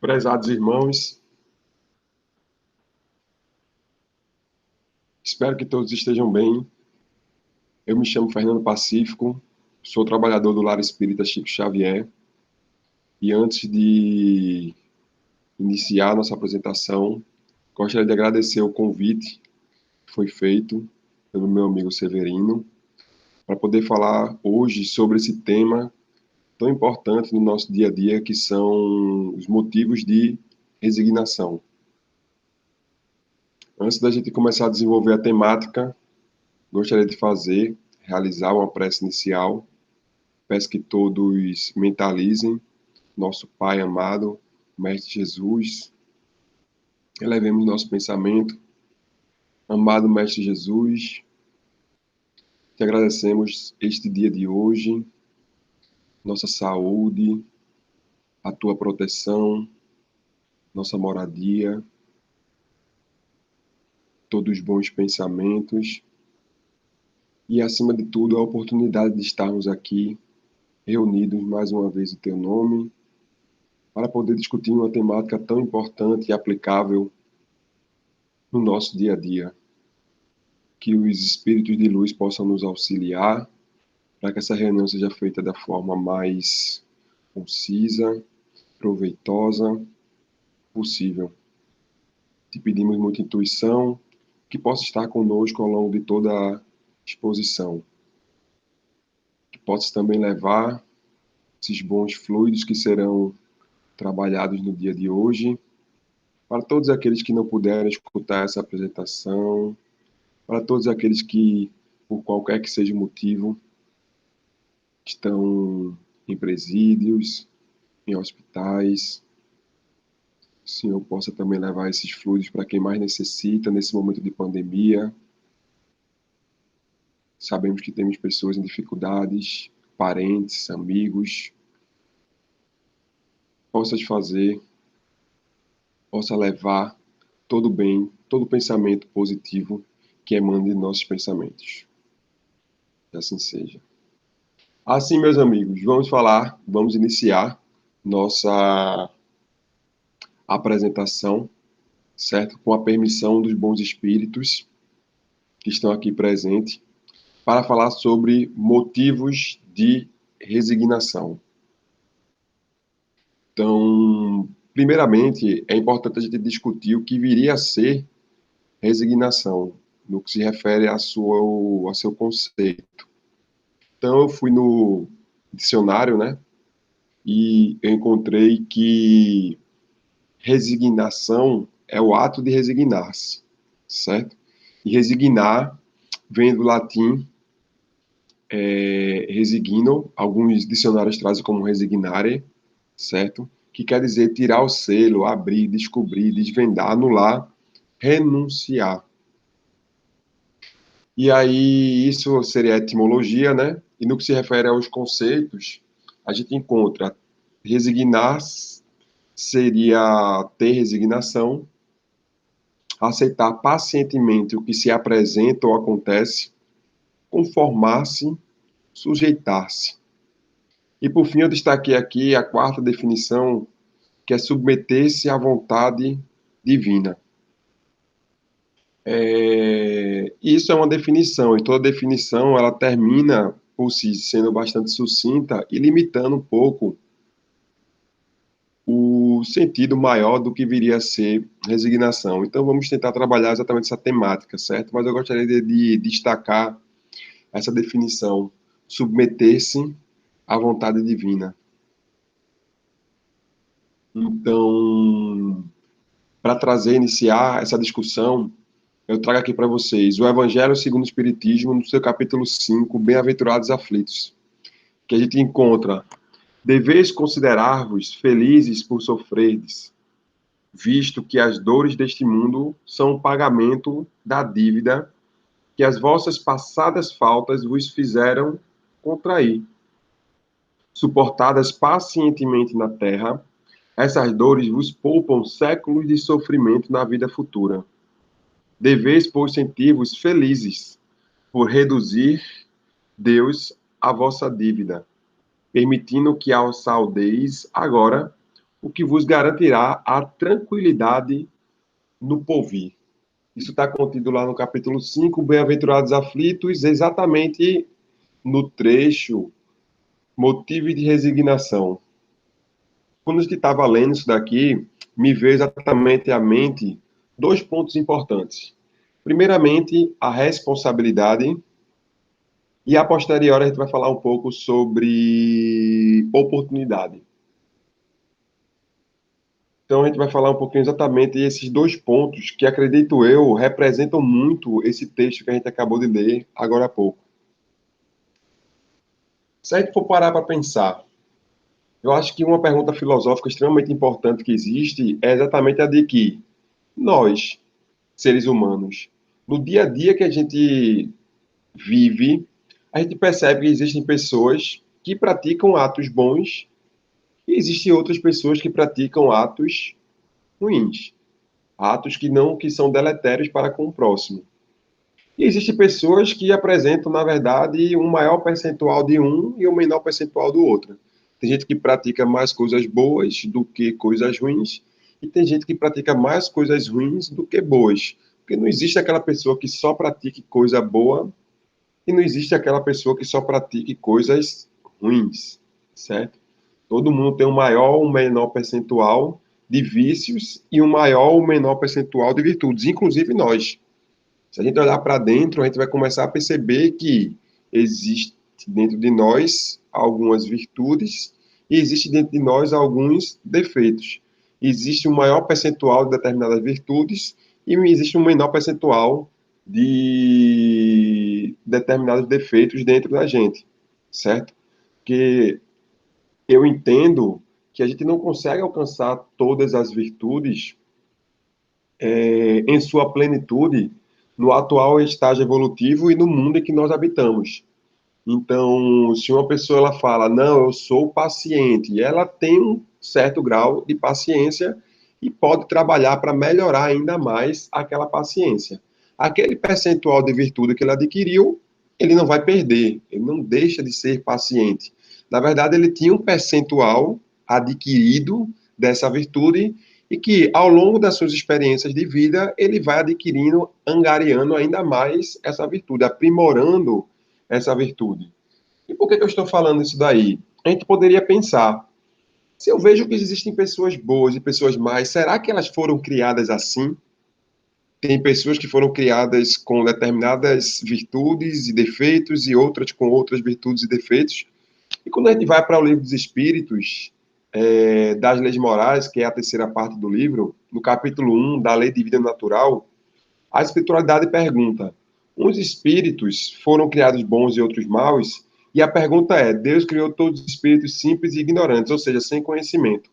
Prezados irmãos, espero que todos estejam bem. Eu me chamo Fernando Pacífico, sou trabalhador do Lar Espírita Chico Xavier. E antes de iniciar nossa apresentação, gostaria de agradecer o convite que foi feito pelo meu amigo Severino para poder falar hoje sobre esse tema tão importante no nosso dia a dia, que são os motivos de resignação. Antes da gente começar a desenvolver a temática, gostaria de realizar uma prece inicial. Peço que todos mentalizem nosso Pai amado, Mestre Jesus. Elevemos nosso pensamento. Amado Mestre Jesus, te agradecemos este dia de hoje, nossa saúde, a tua proteção, nossa moradia, todos os bons pensamentos e, acima de tudo, a oportunidade de estarmos aqui reunidos mais uma vez em teu nome para poder discutir uma temática tão importante e aplicável no nosso dia a dia. Que os espíritos de luz possam nos auxiliar para que essa reunião seja feita da forma mais concisa, proveitosa possível. Te pedimos muita intuição, que possa estar conosco ao longo de toda a exposição. Que possa também levar esses bons fluidos que serão trabalhados no dia de hoje, para todos aqueles que não puderam escutar essa apresentação, para todos aqueles que, por qualquer que seja o motivo, estão em presídios, em hospitais. O Senhor possa também levar esses fluidos para quem mais necessita nesse momento de pandemia. Sabemos que temos pessoas em dificuldades, parentes, amigos. Possa levar todo o bem, todo o pensamento positivo que emana de nossos pensamentos. Que assim seja. Assim, meus amigos, vamos iniciar nossa apresentação, certo? Com a permissão dos bons espíritos que estão aqui presentes, para falar sobre motivos de resignação. Então, primeiramente, é importante a gente discutir o que viria a ser resignação, no que se refere a seu conceito. Então, eu fui no dicionário, né? E eu encontrei que resignação é o ato de resignar-se, certo? E resignar vem do latim resigno, alguns dicionários trazem como resignare, certo? Que quer dizer tirar o selo, abrir, descobrir, desvendar, anular, renunciar. E aí, isso seria a etimologia, né? E no que se refere aos conceitos, a gente encontra resignar seria ter resignação, aceitar pacientemente o que se apresenta ou acontece, conformar-se, sujeitar-se. E por fim, eu destaquei aqui a quarta definição, que é submeter-se à vontade divina. Isso é uma definição, e toda definição ela termina por si sendo bastante sucinta e limitando um pouco o sentido maior do que viria a ser resignação. Então, vamos tentar trabalhar exatamente essa temática, certo? Mas eu gostaria de destacar essa definição, submeter-se à vontade divina. Então, para iniciar essa discussão, eu trago aqui para vocês o Evangelho segundo o Espiritismo, no seu capítulo 5, Bem-aventurados aflitos, que a gente encontra: deveis considerar-vos felizes por sofrerdes, visto que as dores deste mundo são o pagamento da dívida que as vossas passadas faltas vos fizeram contrair. Suportadas pacientemente na terra, essas dores vos poupam séculos de sofrimento na vida futura. Deveis, pois, sentir-vos felizes por reduzir Deus a vossa dívida, permitindo que a saldeis agora o que vos garantirá a tranquilidade no porvir. Isso está contido lá no capítulo 5, Bem-aventurados aflitos, exatamente no trecho Motivo de Resignação. Quando a gente estava lendo isso daqui, me veio exatamente à mente dois pontos importantes. Primeiramente, a responsabilidade, e a posteriori a gente vai falar um pouco sobre oportunidade. Então a gente vai falar um pouquinho exatamente esses dois pontos que, acredito eu, representam muito esse texto que a gente acabou de ler agora há pouco. Se a gente for parar para pensar, eu acho que uma pergunta filosófica extremamente importante que existe é exatamente a de que nós, seres humanos, no dia a dia que a gente vive, a gente percebe que existem pessoas que praticam atos bons e existem outras pessoas que praticam atos ruins, atos que são deletérios para com o próximo. E existem pessoas que apresentam, na verdade, um maior percentual de um e um menor percentual do outro. Tem gente que pratica mais coisas boas do que coisas ruins, e tem gente que pratica mais coisas ruins do que boas. Porque não existe aquela pessoa que só pratique coisa boa e não existe aquela pessoa que só pratique coisas ruins, certo? Todo mundo tem um maior ou um menor percentual de vícios e um maior ou menor percentual de virtudes, inclusive nós. Se a gente olhar para dentro, a gente vai começar a perceber que existe dentro de nós algumas virtudes e existe dentro de nós alguns defeitos. Existe um maior percentual de determinadas virtudes e existe um menor percentual de determinados defeitos dentro da gente, certo? Porque eu entendo que a gente não consegue alcançar todas as virtudes em sua plenitude no atual estágio evolutivo e no mundo em que nós habitamos. Então, se uma pessoa ela fala, não, eu sou paciente, ela tem um certo grau de paciência e pode trabalhar para melhorar ainda mais aquela paciência. Aquele percentual de virtude que ele adquiriu, ele não vai perder, ele não deixa de ser paciente. Na verdade, ele tinha um percentual adquirido dessa virtude e que, ao longo das suas experiências de vida, ele vai adquirindo, angariando ainda mais essa virtude, aprimorando essa virtude. E por que eu estou falando isso daí? A gente poderia pensar, se eu vejo que existem pessoas boas e pessoas más, será que elas foram criadas assim? Tem pessoas que foram criadas com determinadas virtudes e defeitos e outras com outras virtudes e defeitos. E quando a gente vai para o livro dos Espíritos, das Leis Morais, que é a terceira parte do livro, no capítulo 1, da Lei de Vida Natural, a espiritualidade pergunta: uns espíritos foram criados bons e outros maus? E a pergunta é: Deus criou todos os espíritos simples e ignorantes, ou seja, sem conhecimento.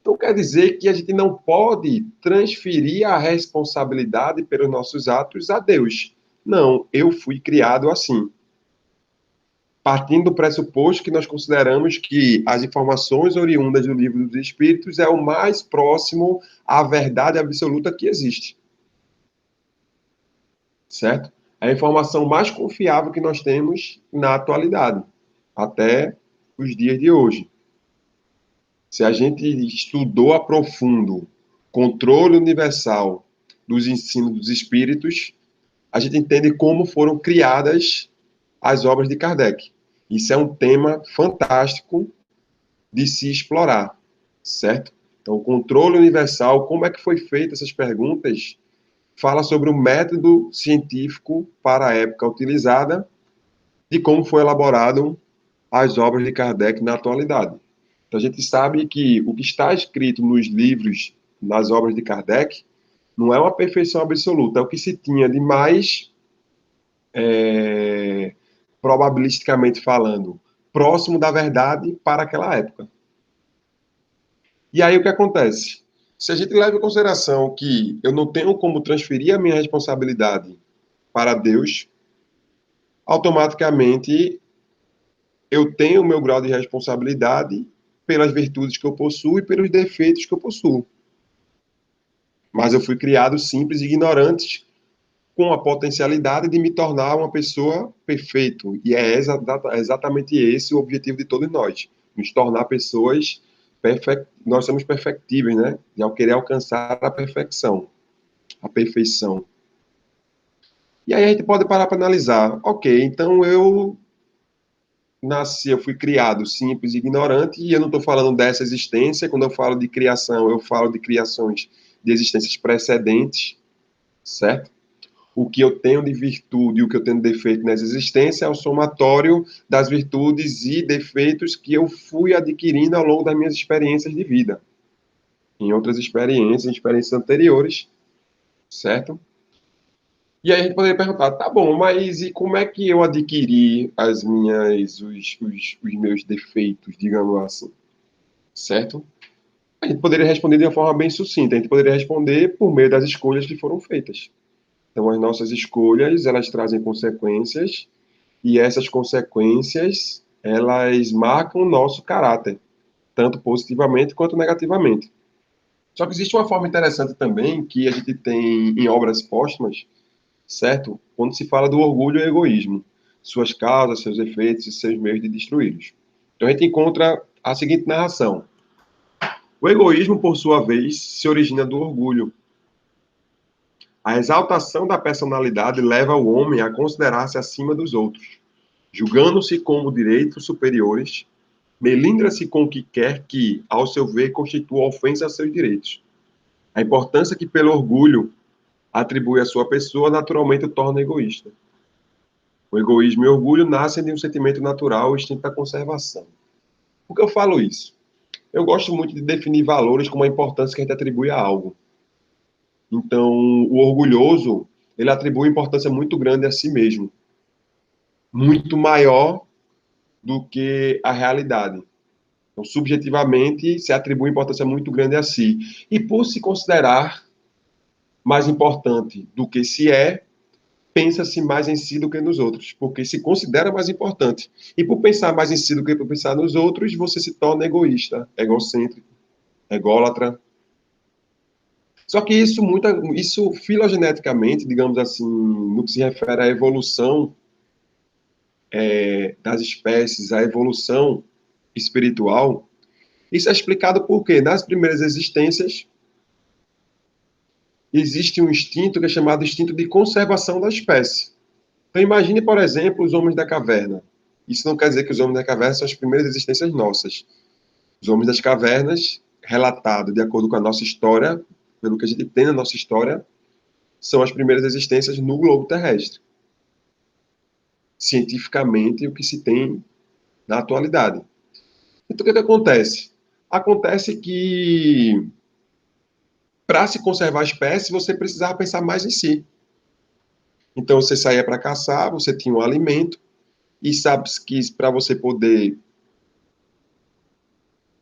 Então quer dizer que a gente não pode transferir a responsabilidade pelos nossos atos a Deus. Não, eu fui criado assim. Partindo do pressuposto que nós consideramos que as informações oriundas do livro dos Espíritos é o mais próximo à verdade absoluta que existe. Certo? É a informação mais confiável que nós temos na atualidade, até os dias de hoje. Se a gente estudou a profundo controle universal dos ensinos dos espíritos, a gente entende como foram criadas as obras de Kardec. Isso é um tema fantástico de se explorar, certo? Então, o controle universal, como é que foi feita essas perguntas, fala sobre o método científico para a época utilizada e como foi elaborado as obras de Kardec na atualidade. Então, a gente sabe que o que está escrito nos livros, nas obras de Kardec, não é uma perfeição absoluta, é o que se tinha de mais, probabilisticamente falando, próximo da verdade para aquela época. E aí o que acontece? Se a gente leva em consideração que eu não tenho como transferir a minha responsabilidade para Deus, automaticamente eu tenho o meu grau de responsabilidade pelas virtudes que eu possuo e pelos defeitos que eu possuo. Mas eu fui criado simples e ignorante, com a potencialidade de me tornar uma pessoa perfeita. E é exatamente esse o objetivo de todos nós, nos tornar pessoas nós somos perfectíveis, né? E ao querer alcançar a perfeição, a perfeição. E aí a gente pode parar para analisar. Ok, então eu nasci, eu fui criado simples e ignorante, e eu não estou falando dessa existência. Quando eu falo de criação, eu falo de criações de existências precedentes, certo? O que eu tenho de virtude e o que eu tenho de defeito nessa existência é o somatório das virtudes e defeitos que eu fui adquirindo ao longo das minhas experiências de vida. Em outras experiências, em experiências anteriores, certo? E aí a gente poderia perguntar, tá bom, mas e como é que eu adquiri os meus defeitos, digamos assim, certo? A gente poderia responder de uma forma bem sucinta, a gente poderia responder por meio das escolhas que foram feitas. Então, as nossas escolhas, elas trazem consequências, e essas consequências, elas marcam o nosso caráter, tanto positivamente quanto negativamente. Só que existe uma forma interessante também, que a gente tem em obras póstumas, certo? Quando se fala do orgulho e egoísmo, suas causas, seus efeitos e seus meios de destruí-los. Então a gente encontra a seguinte narração: o egoísmo, por sua vez, se origina do orgulho. A exaltação da personalidade leva o homem a considerar-se acima dos outros, julgando-se como direitos superiores, melindra-se com o que quer que, ao seu ver, constitua ofensa a seus direitos. A importância que pelo orgulho atribui à sua pessoa naturalmente o torna egoísta. O egoísmo e o orgulho nascem de um sentimento natural, o instinto da conservação. Por que eu falo isso? Eu gosto muito de definir valores como a importância que a gente atribui a algo. Então, o orgulhoso, ele atribui importância muito grande a si mesmo, muito maior do que a realidade. Então, subjetivamente, se atribui importância muito grande a si. E por se considerar mais importante do que se é, pensa-se mais em si do que nos outros, porque se considera mais importante. E por pensar mais em si do que por pensar nos outros, você se torna egoísta, egocêntrico, ególatra. Só que isso filogeneticamente, digamos assim, no que se refere à evolução das espécies, à evolução espiritual, isso é explicado porque nas primeiras existências existe um instinto que é chamado instinto de conservação da espécie. Então imagine, por exemplo, os homens da caverna. Isso não quer dizer que os homens da caverna são as primeiras existências nossas. Os homens das cavernas, relatado de acordo com a nossa história, pelo que a gente tem na nossa história, são as primeiras existências no globo terrestre. Cientificamente, o que se tem na atualidade. Então, o que acontece? Acontece que, para se conservar a espécie, você precisava pensar mais em si. Então, você saía para caçar, você tinha um alimento, e sabe que para você poder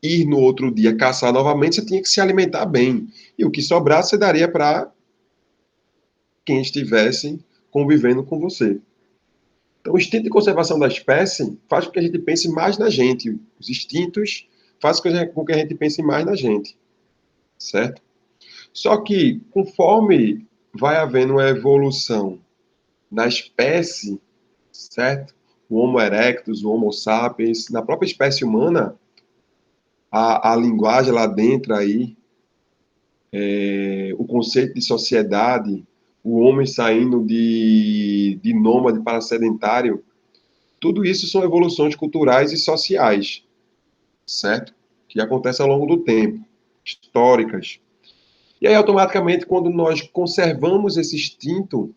ir no outro dia caçar novamente, você tinha que se alimentar bem. E o que sobrasse, você daria para quem estivesse convivendo com você. Então, o instinto de conservação da espécie faz com que a gente pense mais na gente. Os instintos fazem com que a gente pense mais na gente, certo? Só que, conforme vai havendo uma evolução na espécie, certo? O Homo erectus, o Homo sapiens, na própria espécie humana, a linguagem lá dentro aí, o conceito de sociedade, o homem saindo de nômade para sedentário, tudo isso são evoluções culturais e sociais, certo? Que acontecem ao longo do tempo, históricas. E aí, automaticamente, quando nós conservamos esse instinto,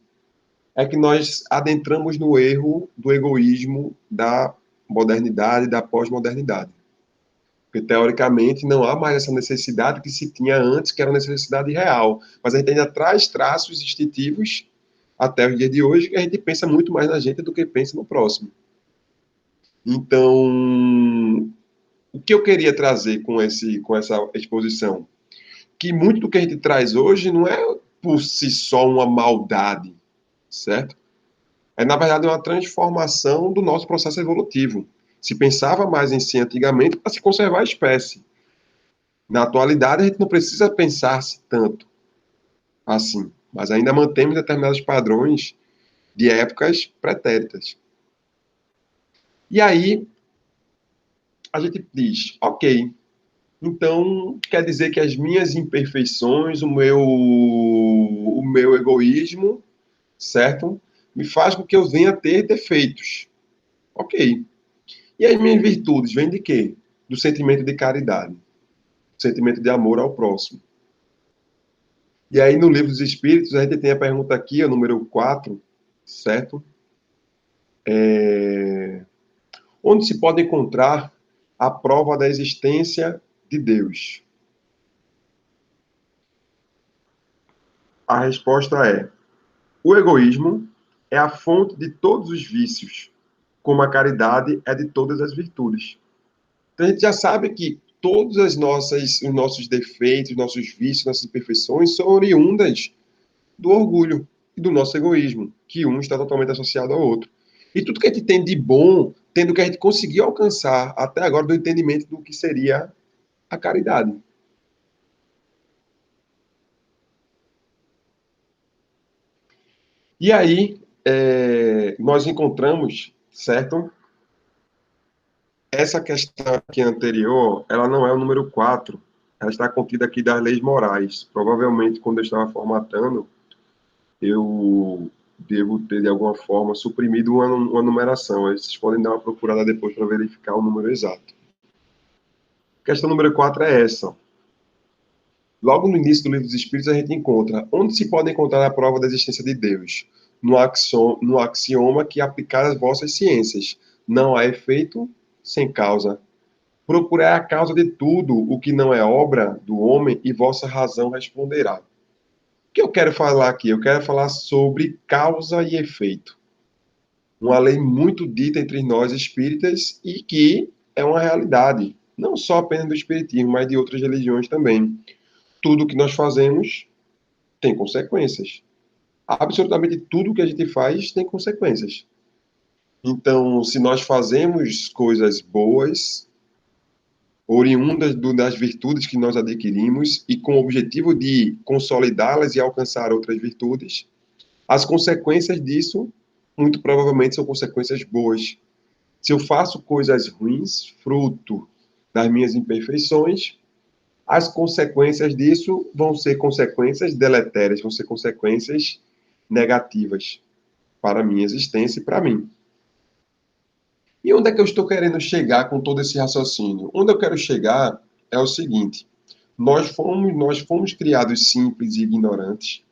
é que nós adentramos no erro do egoísmo da modernidade, da pós-modernidade. Porque, teoricamente, não há mais essa necessidade que se tinha antes, que era uma necessidade real. Mas a gente ainda traz traços instintivos até o dia de hoje, que a gente pensa muito mais na gente do que pensa no próximo. Então, o que eu queria trazer com essa exposição? Que muito do que a gente traz hoje não é por si só uma maldade, certo? É, na verdade, uma transformação do nosso processo evolutivo. Se pensava mais em si antigamente para se conservar a espécie. Na atualidade, a gente não precisa pensar tanto assim, mas ainda mantemos determinados padrões de épocas pretéritas. E aí, a gente diz, ok, Então, quer dizer que as minhas imperfeições, o meu egoísmo, certo? Me faz com que eu venha a ter defeitos. Ok. E as minhas virtudes vêm de quê? Do sentimento de caridade, do sentimento de amor ao próximo. E aí, no Livro dos Espíritos, a gente tem a pergunta aqui, o número 4, certo? Onde se pode encontrar a prova da existência de Deus? A resposta é: o egoísmo é a fonte de todos os vícios, como a caridade é de todas as virtudes. Então a gente já sabe que todos os nossos defeitos, nossos vícios, nossas imperfeições são oriundas do orgulho e do nosso egoísmo, que um está totalmente associado ao outro. E tudo que a gente tem de bom, tendo que a gente conseguiu alcançar até agora do entendimento do que seria a caridade. E aí, nós encontramos, certo? Essa questão aqui anterior, ela não é o número 4, ela está contida aqui das leis morais. Provavelmente, quando eu estava formatando, eu devo ter, de alguma forma, suprimido uma numeração. Aí vocês podem dar uma procurada depois para verificar o número exato. A questão número 4 é essa. Logo no início do Livro dos Espíritos, a gente encontra onde se pode encontrar a prova da existência de Deus. No axioma que aplicar as vossas ciências. Não há efeito sem causa. Procurai a causa de tudo o que não é obra do homem e vossa razão responderá. O que eu quero falar aqui? Eu quero falar sobre causa e efeito. Uma lei muito dita entre nós espíritas e que é uma realidade, não só apenas do espiritismo, mas de outras religiões também. Tudo que nós fazemos tem consequências. Absolutamente tudo que a gente faz tem consequências. Então, se nós fazemos coisas boas, oriundas das virtudes que nós adquirimos e com o objetivo de consolidá-las e alcançar outras virtudes, as consequências disso, muito provavelmente, são consequências boas. Se eu faço coisas ruins, fruto das minhas imperfeições, as consequências disso vão ser consequências deletérias, vão ser consequências negativas para a minha existência e para mim. E onde é que eu estou querendo chegar com todo esse raciocínio? Onde eu quero chegar é o seguinte: nós fomos criados simples e ignorantes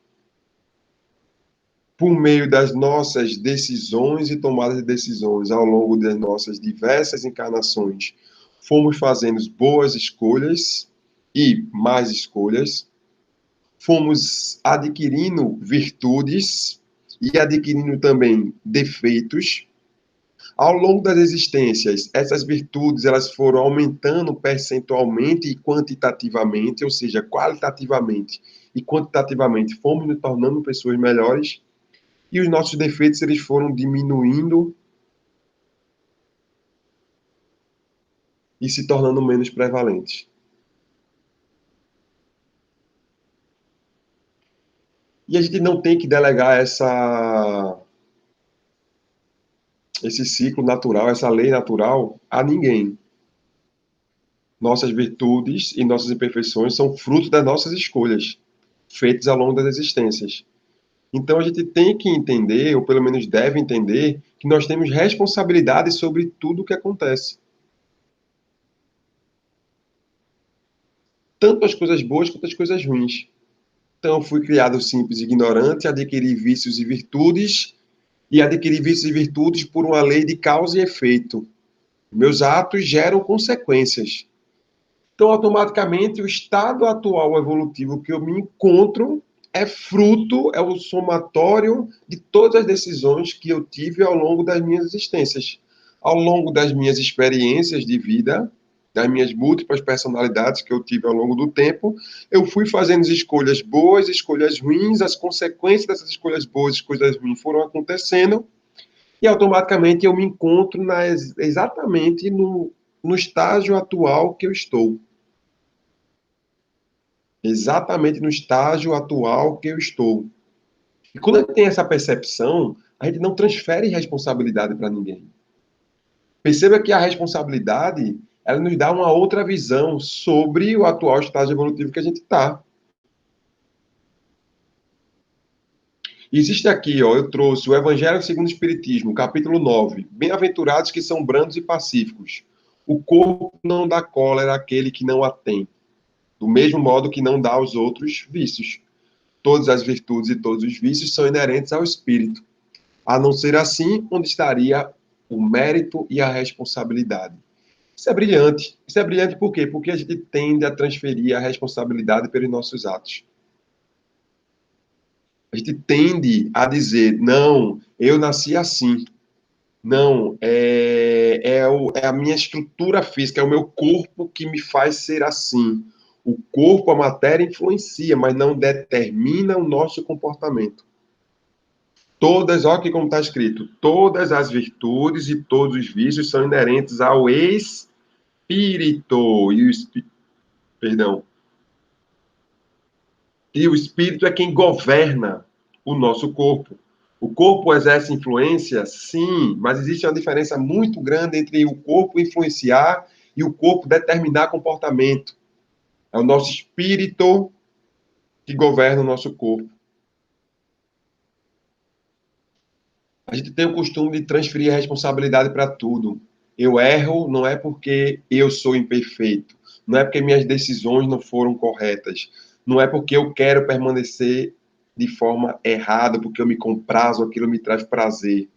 por meio das nossas decisões e tomadas de decisões ao longo das nossas diversas encarnações. Fomos fazendo boas escolhas e más escolhas, fomos adquirindo virtudes e adquirindo também defeitos. Ao longo das existências, essas virtudes elas foram aumentando percentualmente e quantitativamente, ou seja, qualitativamente e quantitativamente, fomos nos tornando pessoas melhores e os nossos defeitos eles foram diminuindo e se tornando menos prevalentes. E a gente não tem que delegar esse ciclo natural, essa lei natural a ninguém. Nossas virtudes e nossas imperfeições são fruto das nossas escolhas, feitas ao longo das existências. Então a gente tem que entender, ou pelo menos deve entender, que nós temos responsabilidade sobre tudo o que acontece. Tanto as coisas boas quanto as coisas ruins. Então eu fui criado simples e ignorante, adquiri vícios e virtudes, e adquiri vícios e virtudes por uma lei de causa e efeito. Meus atos geram consequências. Então, automaticamente, o estado atual evolutivo que eu me encontro é fruto, é o somatório de todas as decisões que eu tive ao longo das minhas existências, ao longo das minhas experiências de vida, das minhas múltiplas personalidades que eu tive ao longo do tempo, eu fui fazendo escolhas boas, escolhas ruins, as consequências dessas escolhas boas, escolhas ruins foram acontecendo, e automaticamente eu me encontro exatamente no estágio atual que eu estou. Exatamente no estágio atual que eu estou. E quando a gente tem essa percepção, a gente não transfere responsabilidade para ninguém. Perceba que a responsabilidade ela nos dá uma outra visão sobre o atual estágio evolutivo que a gente está. Existe aqui, ó, eu trouxe o Evangelho segundo o Espiritismo, capítulo 9. Bem-aventurados que são brandos e pacíficos. O corpo não dá cólera àquele que não a tem, do mesmo modo que não dá aos outros vícios. Todas as virtudes e todos os vícios são inerentes ao espírito. A não ser assim, onde estaria o mérito e a responsabilidade? Isso é brilhante. Isso é brilhante por quê? Porque a gente tende a transferir a responsabilidade pelos nossos atos. A gente tende a dizer, não, eu nasci assim. Não, é a minha estrutura física, é o meu corpo que me faz ser assim. O corpo, a matéria, influencia, mas não determina o nosso comportamento. Todas, olha aqui como está escrito, todas as virtudes e todos os vícios são inerentes ao espírito. Perdão. E o espírito é quem governa o nosso corpo. O corpo exerce influência? Sim, mas existe uma diferença muito grande entre o corpo influenciar e o corpo determinar comportamento. É o nosso espírito que governa o nosso corpo. A gente tem o costume de transferir a responsabilidade para tudo. Eu erro não é porque eu sou imperfeito, não é porque minhas decisões não foram corretas, não é porque eu quero permanecer de forma errada, porque eu me comprazo, aquilo me traz prazer.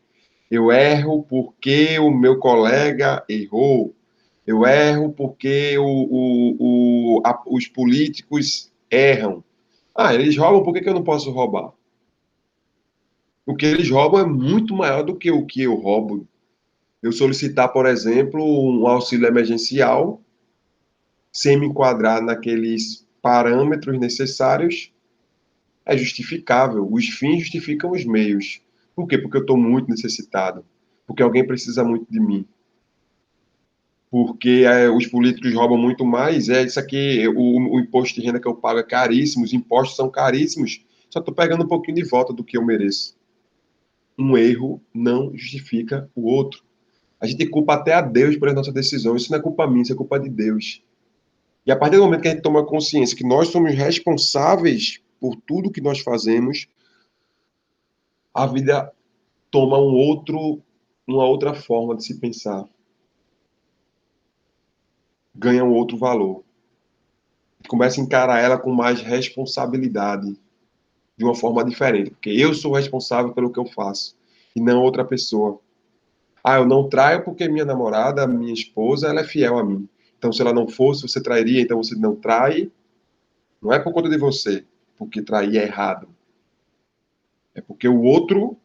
Eu erro porque o meu colega errou. Eu erro porque os políticos erram. Ah, eles roubam, por que eu não posso roubar? O que eles roubam é muito maior do que o que eu roubo. Eu solicitar, por exemplo, um auxílio emergencial, sem me enquadrar naqueles parâmetros necessários, é justificável. Os fins justificam os meios. Por quê? Porque eu estou muito necessitado. Porque alguém precisa muito de mim. Porque os políticos roubam muito mais. É isso aqui, o imposto de renda que eu pago é caríssimo, os impostos são caríssimos. Só estou pegando um pouquinho de volta do que eu mereço. Um erro não justifica o outro. A gente culpa até a Deus pelas nossas decisões. Isso não é culpa minha, isso é culpa de Deus. E a partir do momento que a gente toma consciência que nós somos responsáveis por tudo que nós fazemos, a vida toma uma outra forma de se pensar. Ganha um outro valor. Começa a encarar ela com mais responsabilidade, de uma forma diferente. Porque eu sou responsável pelo que eu faço, e não outra pessoa. Ah, eu não traio porque minha namorada, minha esposa, ela é fiel a mim. Então, se ela não fosse, você trairia, então você não trai. Não é por conta de você, porque trair é errado. É porque o outro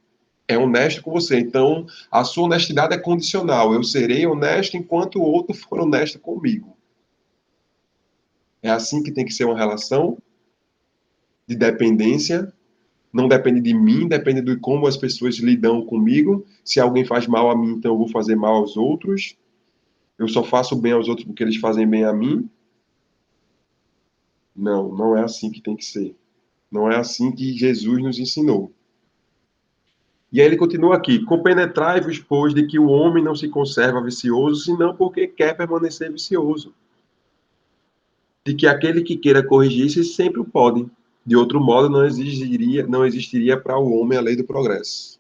é honesto com você. Então, a sua honestidade é condicional. Eu serei honesto enquanto o outro for honesto comigo. É assim que tem que ser uma relação de dependência. Não depende de mim, depende de como as pessoas lidam comigo. Se alguém faz mal a mim, então eu vou fazer mal aos outros. Eu só faço bem aos outros porque eles fazem bem a mim. Não, não é assim que tem que ser. Não é assim que Jesus nos ensinou. E aí ele continua aqui: compenetrai-vos, pois, de que o homem não se conserva vicioso, senão porque quer permanecer vicioso. De que aquele que queira corrigir-se sempre o pode. De outro modo, não existiria para o homem a lei do progresso.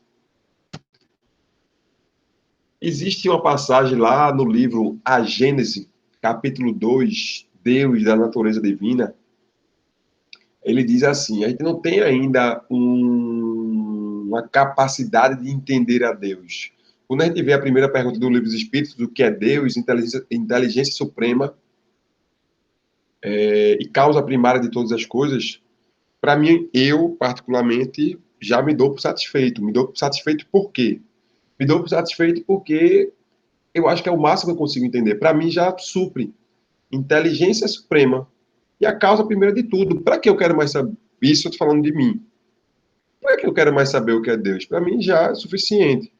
Existe uma passagem lá no livro A Gênese, capítulo 2, Deus da natureza divina. Ele diz assim: a gente não tem ainda uma capacidade de entender a Deus. Quando a gente vê a primeira pergunta do livro dos Espíritos, o que é Deus, inteligência suprema e causa primária de todas as coisas, para mim, eu, particularmente, já me dou por satisfeito. Me dou por satisfeito por quê? Me dou por satisfeito porque eu acho que é o máximo que eu consigo entender. Para mim, já supre inteligência suprema. E a causa primeira de tudo. Para que eu quero mais saber? Isso eu estou falando de mim. Para que eu quero mais saber o que é Deus? Para mim já é suficiente.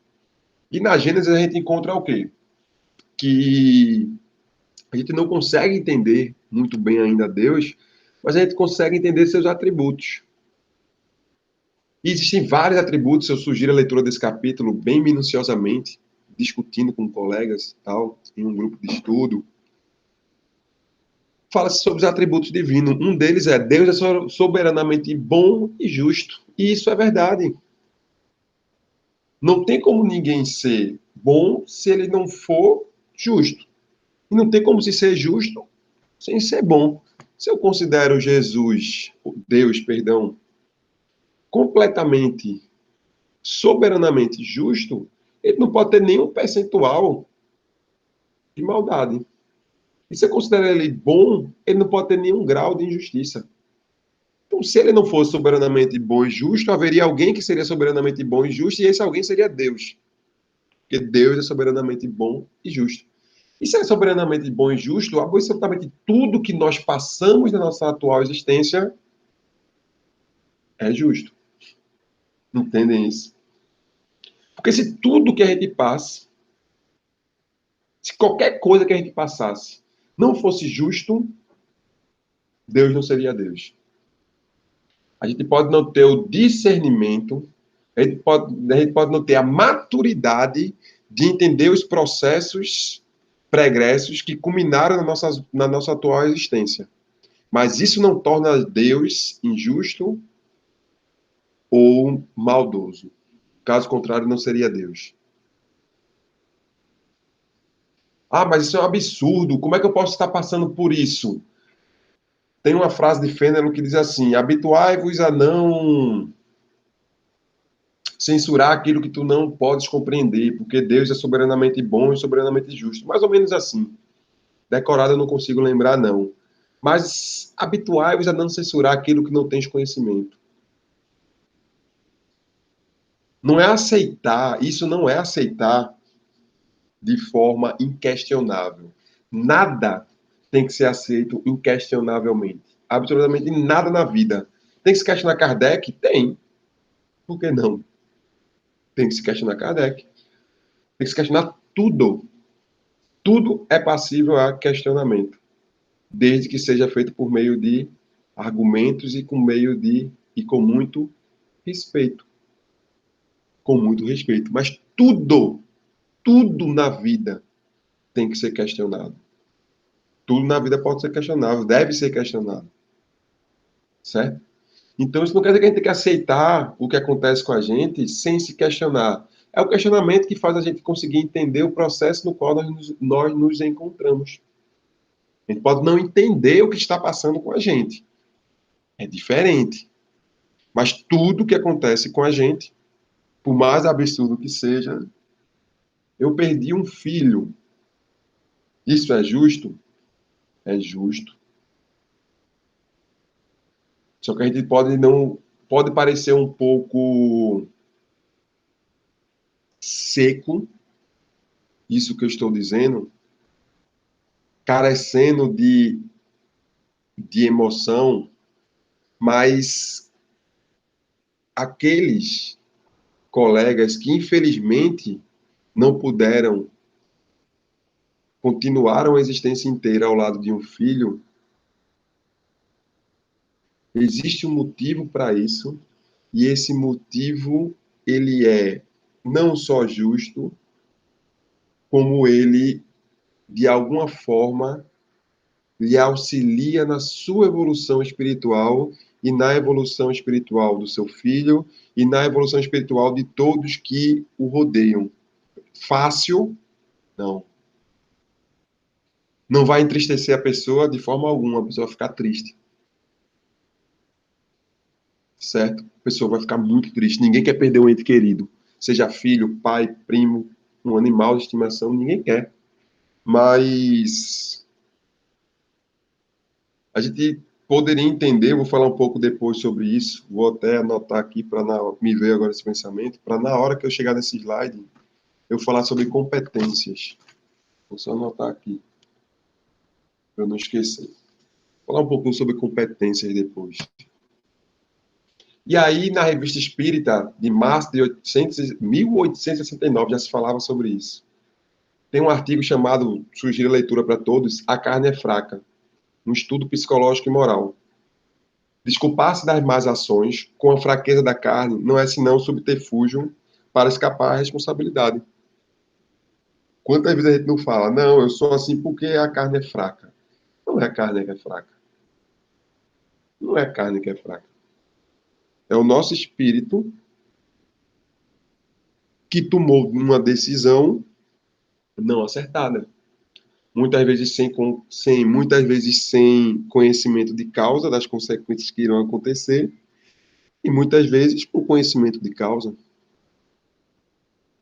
E na Gênesis a gente encontra o quê? Que a gente não consegue entender muito bem ainda Deus, mas a gente consegue entender seus atributos. E existem vários atributos, eu sugiro a leitura desse capítulo bem minuciosamente, discutindo com colegas tal, em um grupo de estudo. fala-se sobre os atributos divinos. Um deles é Deus é soberanamente bom e justo. E isso é verdade. Não tem como ninguém ser bom se ele não for justo. E não tem como se ser justo sem ser bom. Se eu considero Jesus, Deus, perdão, completamente, soberanamente justo, ele não pode ter nenhum percentual de maldade. E se eu considero ele bom, ele não pode ter nenhum grau de injustiça. Então, se ele não fosse soberanamente bom e justo, haveria alguém que seria soberanamente bom e justo, e esse alguém seria Deus. Porque Deus é soberanamente bom e justo. E se é soberanamente bom e justo, absolutamente tudo que nós passamos na nossa atual existência é justo. Entendem isso? Porque se tudo que a gente passa, se qualquer coisa que a gente passasse não fosse justo, Deus não seria Deus. A gente pode não ter o discernimento, a gente pode não ter a maturidade de entender os processos pregressos que culminaram na nossa atual existência. Mas isso não torna Deus injusto ou maldoso. Caso contrário, não seria Deus. Ah, mas isso é um absurdo. Como é que eu posso estar passando por isso? Tem uma frase de Fênelon que diz assim: habituai-vos a não censurar aquilo que tu não podes compreender, porque Deus é soberanamente bom e soberanamente justo. Mais ou menos assim. Decorado eu não consigo lembrar, não. Mas habituai-vos a não censurar aquilo que não tens conhecimento. Não é aceitar, isso não é aceitar de forma inquestionável. Nada tem que ser aceito inquestionavelmente. Absolutamente nada na vida. Tem que se questionar Kardec? Tem. Por que não? Tem que se questionar Kardec. Tem que se questionar tudo. Tudo é passível a questionamento, desde que seja feito por meio de argumentos e com muito respeito. Com muito respeito. Mas tudo na vida tem que ser questionado. Tudo na vida pode ser questionável, deve ser questionado. Certo? Então, isso não quer dizer que a gente tem que aceitar o que acontece com a gente sem se questionar. É o questionamento que faz a gente conseguir entender o processo no qual nós nos encontramos. A gente pode não entender o que está passando com a gente. É diferente. Mas tudo que acontece com a gente, por mais absurdo que seja, eu perdi um filho. Isso é justo? É justo. Só que a gente pode parecer um pouco seco, isso que eu estou dizendo, carecendo de emoção, mas aqueles colegas que infelizmente não puderam continuaram a existência inteira ao lado de um filho, existe um motivo para isso, e esse motivo ele é não só justo, como ele de alguma forma lhe auxilia na sua evolução espiritual e na evolução espiritual do seu filho e na evolução espiritual de todos que o rodeiam. Fácil? Não. Não vai entristecer a pessoa de forma alguma, a pessoa vai ficar triste. Certo? A pessoa vai ficar muito triste. Ninguém quer perder um ente querido. Seja filho, pai, primo, um animal de estimação, ninguém quer. Mas a gente poderia entender, vou falar um pouco depois sobre isso, vou até anotar aqui para me ver agora esse pensamento, para na hora que eu chegar nesse slide, eu falar sobre competências. Vou só anotar aqui, para eu não esquecer. Falar um pouquinho sobre competências depois. E aí, na Revista Espírita, de março de 1869, já se falava sobre isso. Tem um artigo chamado, sugiro a leitura para todos, A Carne é Fraca, um estudo psicológico e moral. Desculpar-se das más ações com a fraqueza da carne não é senão subterfúgio para escapar à responsabilidade. Quantas vezes a gente não fala, não, eu sou assim porque a carne é fraca. não é a carne que é fraca. Não é a carne que é fraca. É o nosso espírito que tomou uma decisão não acertada. Muitas vezes muitas vezes sem conhecimento de causa das consequências que irão acontecer e muitas vezes por conhecimento de causa.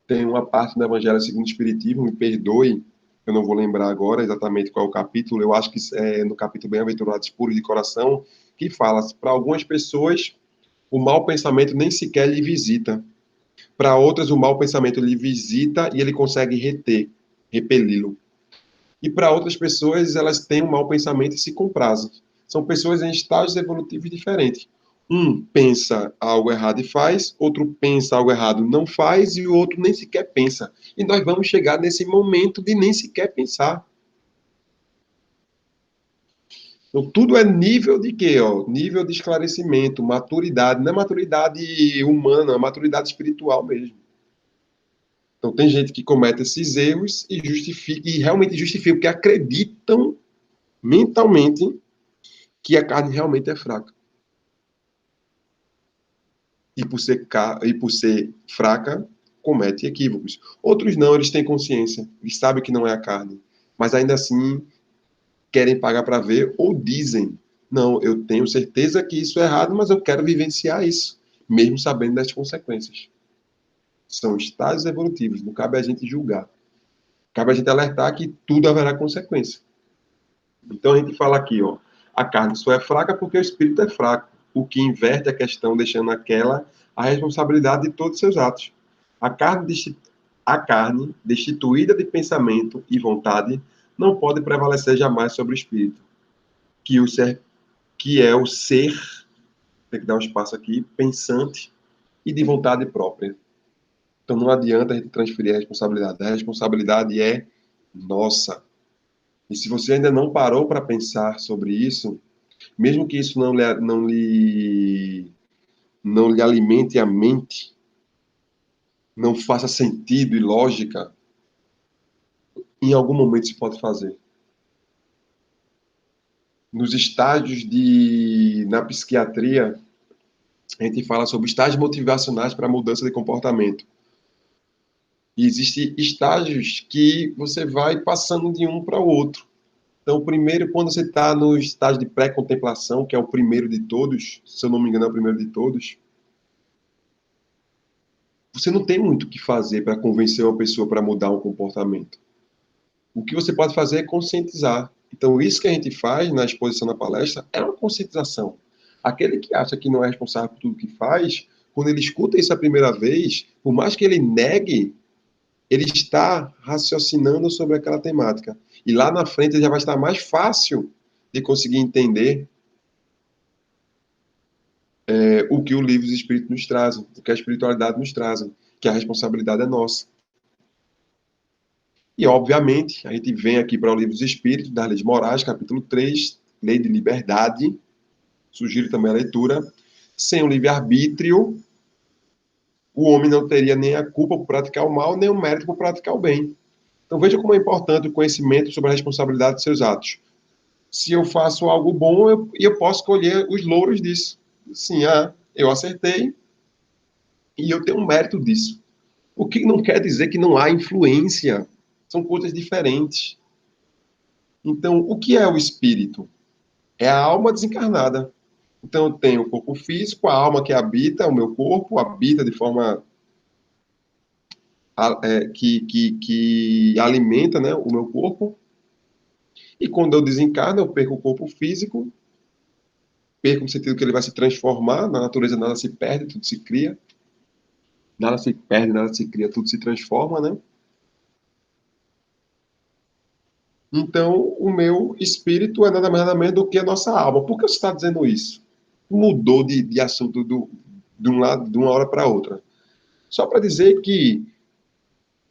Tem uma parte do Evangelho segundo o Espiritismo, me perdoe, eu não vou lembrar agora exatamente qual é o capítulo, eu acho que é no capítulo Bem-aventurados puros de coração, que fala, para algumas pessoas, o mau pensamento nem sequer lhe visita. Para outras, o mau pensamento lhe visita e ele consegue repeli-lo. E para outras pessoas, elas têm um mau pensamento e se comprazem. São pessoas em estágios evolutivos diferentes. Um pensa algo errado e faz, outro pensa algo errado e não faz, e o outro nem sequer pensa. E nós vamos chegar nesse momento de nem sequer pensar. Então, tudo é nível de quê? Ó? Nível de esclarecimento, maturidade. Não é maturidade humana, é maturidade espiritual mesmo. Então, tem gente que comete esses erros e realmente justifica, porque acreditam mentalmente que a carne realmente é fraca. E por ser fraca, comete equívocos. Outros não, eles têm consciência, eles sabem que não é a carne, mas ainda assim querem pagar para ver ou dizem: não, eu tenho certeza que isso é errado, mas eu quero vivenciar isso, mesmo sabendo das consequências. São estágios evolutivos, não cabe a gente julgar. Cabe a gente alertar que tudo haverá consequência. Então a gente fala aqui, ó, a carne só é fraca porque o espírito é fraco, o que inverte a questão, deixando aquela a responsabilidade de todos os seus atos. A a carne, destituída de pensamento e vontade, não pode prevalecer jamais sobre o espírito, que, que é o ser, tem que dar um espaço aqui, pensante e de vontade própria. Então não adianta a gente transferir a responsabilidade é nossa. E se você ainda não parou para pensar sobre isso, mesmo que isso não lhe alimente a mente, não faça sentido e lógica, em algum momento isso pode fazer. Nos estágios na psiquiatria, a gente fala sobre estágios motivacionais para a mudança de comportamento. E existem estágios que você vai passando de um para o outro. Então, primeiro, quando você está no estágio de pré-contemplação, que é o primeiro de todos, se eu não me engano, é o primeiro de todos, você não tem muito o que fazer para convencer uma pessoa para mudar um comportamento. O que você pode fazer é conscientizar. Então, isso que a gente faz na exposição na palestra é uma conscientização. Aquele que acha que não é responsável por tudo que faz, quando ele escuta isso a primeira vez, por mais que ele negue, ele está raciocinando sobre aquela temática. E lá na frente já vai estar mais fácil de conseguir entender o que o livro dos Espíritos nos trazem, o que a espiritualidade nos traz, que a responsabilidade é nossa. E, obviamente, a gente vem aqui para o Livro dos Espíritos, das Leis Morais, capítulo 3, Lei de Liberdade, sugiro também a leitura. Sem o livre-arbítrio, o homem não teria nem a culpa por praticar o mal, nem o mérito por praticar o bem. Então, veja como é importante o conhecimento sobre a responsabilidade de seus atos. Se eu faço algo bom, eu posso colher os louros disso. Sim, eu acertei e eu tenho um mérito disso. O que não quer dizer que não há influência. São coisas diferentes. Então, o que é o espírito? É a alma desencarnada. Então, eu tenho o corpo físico, a alma que habita o meu corpo, habita de forma que alimenta, né, o meu corpo. E quando eu desencarno, eu perco o corpo físico, perco no sentido que ele vai se transformar, na natureza nada se perde, tudo se cria. Nada se perde, nada se cria, tudo se transforma, né? Então, o meu espírito é nada mais nada menos do que a nossa alma. Por que você está dizendo isso? Mudou de assunto de um lado, de uma hora para outra. Só para dizer que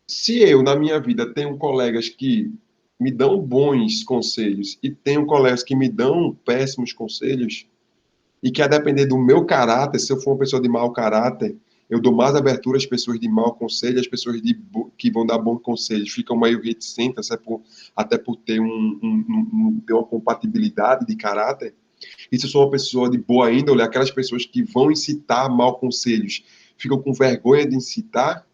se eu, na minha vida, tenho colegas que me dão bons conselhos e tenho colegas que me dão péssimos conselhos, e que a depender do meu caráter, se eu for uma pessoa de mau caráter, eu dou mais abertura às pessoas de mau conselho, às pessoas que vão dar bons conselhos ficam meio reticentes, até por ter, ter uma compatibilidade de caráter. E se eu sou uma pessoa de boa índole, aquelas pessoas que vão incitar mau conselhos ficam com vergonha de incitar,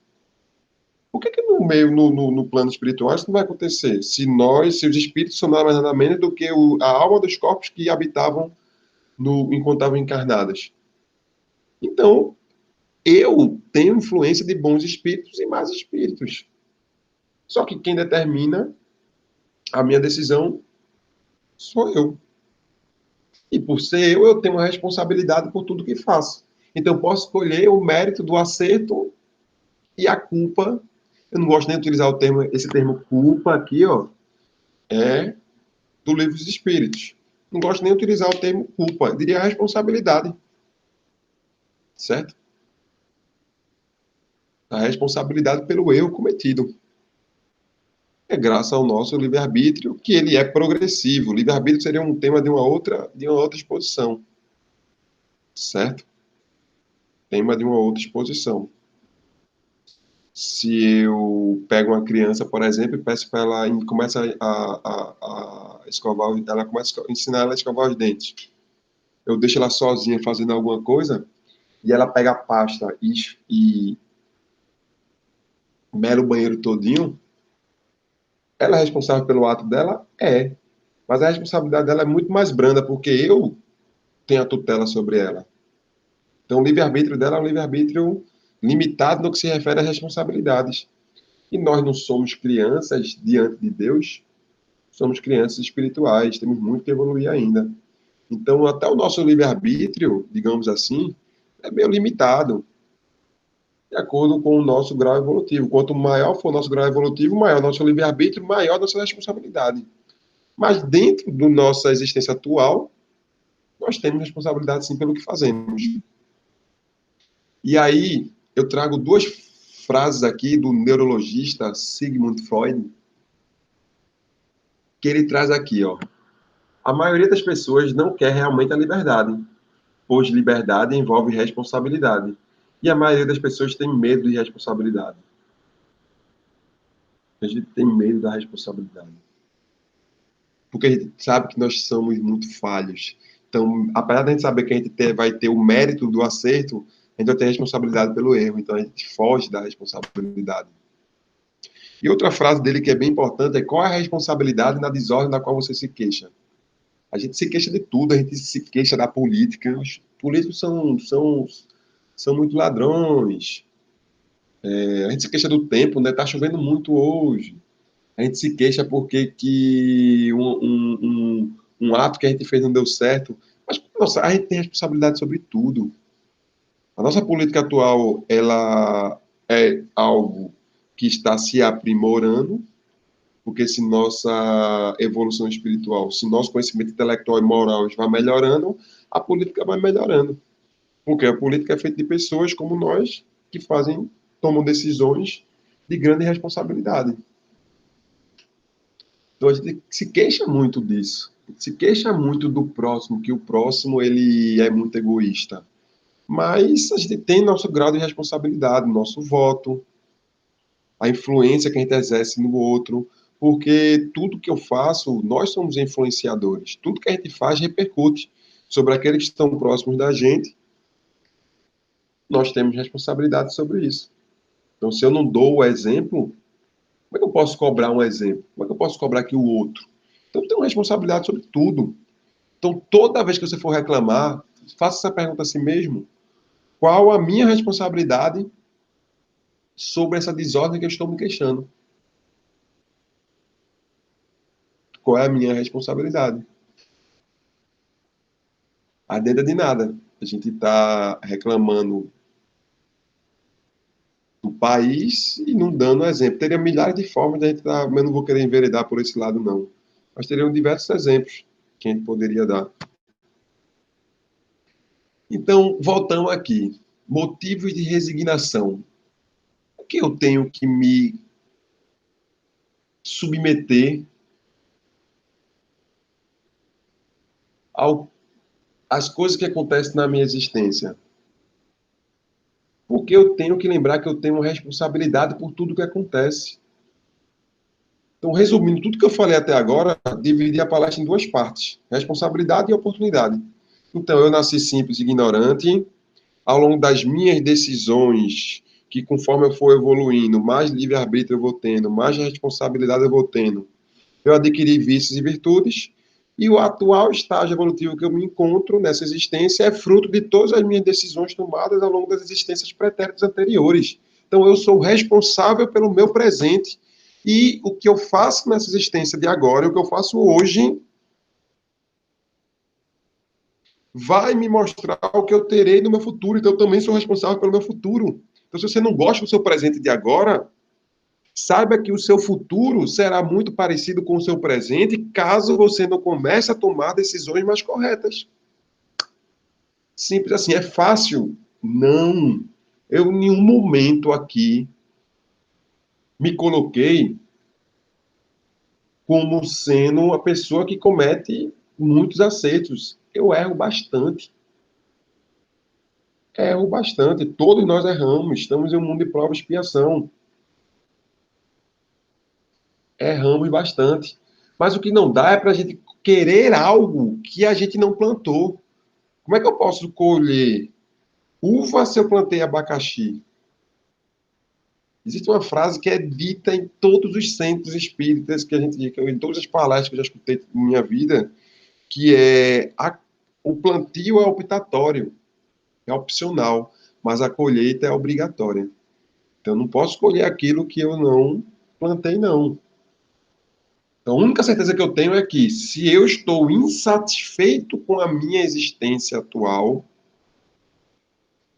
por que no meio, no plano espiritual, isso não vai acontecer? Se os espíritos são nada mais nada menos do que a alma dos corpos que habitavam enquanto estavam encarnadas. Então, eu tenho influência de bons espíritos e más espíritos. Só que quem determina a minha decisão sou eu. E por ser eu tenho uma responsabilidade por tudo que faço. Então, eu posso escolher o mérito do acerto e a culpa. Eu não gosto nem de utilizar esse termo culpa aqui, ó, é do livro dos Espíritos. Não gosto nem de utilizar o termo culpa, eu diria responsabilidade. Certo? A responsabilidade pelo erro cometido. É graças ao nosso livre-arbítrio que ele é progressivo. O livre-arbítrio seria um tema de uma outra exposição. Certo? Tema de uma outra exposição. Se eu pego uma criança, por exemplo, e peço para ela e começa a escovar, ela começa a ensinar ela a escovar os dentes. Eu deixo ela sozinha fazendo alguma coisa e ela pega a pasta e mela o banheiro todinho. Ela é responsável pelo ato dela? É. Mas a responsabilidade dela é muito mais branda, porque eu tenho a tutela sobre ela. Então, o livre-arbítrio dela é um livre-arbítrio limitado no que se refere às responsabilidades. E nós não somos crianças diante de Deus, somos crianças espirituais, temos muito que evoluir ainda. Então, até o nosso livre-arbítrio, digamos assim, é meio limitado, de acordo com o nosso grau evolutivo. Quanto maior for o nosso grau evolutivo, maior o nosso livre-arbítrio, maior a nossa responsabilidade. Mas dentro da nossa existência atual, nós temos responsabilidade sim pelo que fazemos. E aí, eu trago duas frases aqui do neurologista Sigmund Freud, que ele traz aqui, ó. A maioria das pessoas não quer realmente a liberdade, pois liberdade envolve responsabilidade. E a maioria das pessoas tem medo de responsabilidade. A gente tem medo da responsabilidade. Porque a gente sabe que nós somos muito falhos. Então, apesar de a gente saber que a gente vai ter o mérito do acerto, a gente vai ter responsabilidade pelo erro. Então, a gente foge da responsabilidade. E outra frase dele que é bem importante é: qual é a responsabilidade na desordem da qual você se queixa? A gente se queixa de tudo, a gente se queixa da política. Os políticos são muito ladrões. A gente se queixa do tempo, né? Tá chovendo muito hoje. A gente se queixa porque que um ato que a gente fez não deu certo. Mas, nossa, a gente tem responsabilidade sobre tudo. A nossa política atual, ela é algo que está se aprimorando, porque se nossa evolução espiritual, se nosso conhecimento intelectual e moral vai melhorando, a política vai melhorando. Porque a política é feita de pessoas como nós, que tomam decisões de grande responsabilidade. Então a gente se queixa muito disso. Se queixa muito do próximo, que o próximo ele é muito egoísta. Mas a gente tem nosso grau de responsabilidade, nosso voto, a influência que a gente exerce no outro, porque tudo que eu faço, nós somos influenciadores. Tudo que a gente faz repercute sobre aqueles que estão próximos da gente. Nós temos responsabilidade sobre isso. Então, se eu não dou o exemplo, como é que eu posso cobrar um exemplo? Como é que eu posso cobrar que o outro? Então, eu tenho responsabilidade sobre tudo. Então, toda vez que você for reclamar, faça essa pergunta a si mesmo: qual a minha responsabilidade sobre essa desordem que eu estou me queixando? Qual é a minha responsabilidade? A dentro de nada. A gente está reclamando do país e não dando exemplo. Teria milhares de formas de a gente dar, mas eu não vou querer enveredar por esse lado, não. Mas teriam diversos exemplos que a gente poderia dar. Então, voltamos aqui. Motivos de resignação. O que eu tenho que me submeter às coisas que acontecem na minha existência? Porque eu tenho que lembrar que eu tenho responsabilidade por tudo que acontece. Então, resumindo tudo que eu falei até agora, dividi a palestra em duas partes: responsabilidade e oportunidade. Então, eu nasci simples e ignorante. Ao longo das minhas decisões, que conforme eu for evoluindo, mais livre-arbítrio eu vou tendo, mais responsabilidade eu vou tendo, eu adquiri vícios e virtudes. E o atual estágio evolutivo que eu me encontro nessa existência é fruto de todas as minhas decisões tomadas ao longo das existências pretéritas anteriores. Então, eu sou responsável pelo meu presente. E o que eu faço nessa existência de agora, o que eu faço hoje, vai me mostrar o que eu terei no meu futuro. Então, eu também sou responsável pelo meu futuro. Então, se você não gosta do seu presente de agora, saiba que o seu futuro será muito parecido com o seu presente, caso você não comece a tomar decisões mais corretas. Simples assim. É fácil? Não. Eu, em nenhum momento aqui, me coloquei como sendo uma pessoa que comete muitos acertos. Eu erro bastante. Erro bastante. Todos nós erramos. Estamos em um mundo de prova e expiação. Erramos bastante. Mas o que não dá é para a gente querer algo que a gente não plantou. Como é que eu posso colher uva se eu plantei abacaxi? Existe uma frase que é dita em todos os centros espíritas que a gente, em todas as palestras que eu já escutei na minha vida, que é o plantio é optatório, é opcional, mas a colheita é obrigatória. Então, eu não posso colher aquilo que eu não plantei, não. Então, a única certeza que eu tenho é que, se eu estou insatisfeito com a minha existência atual,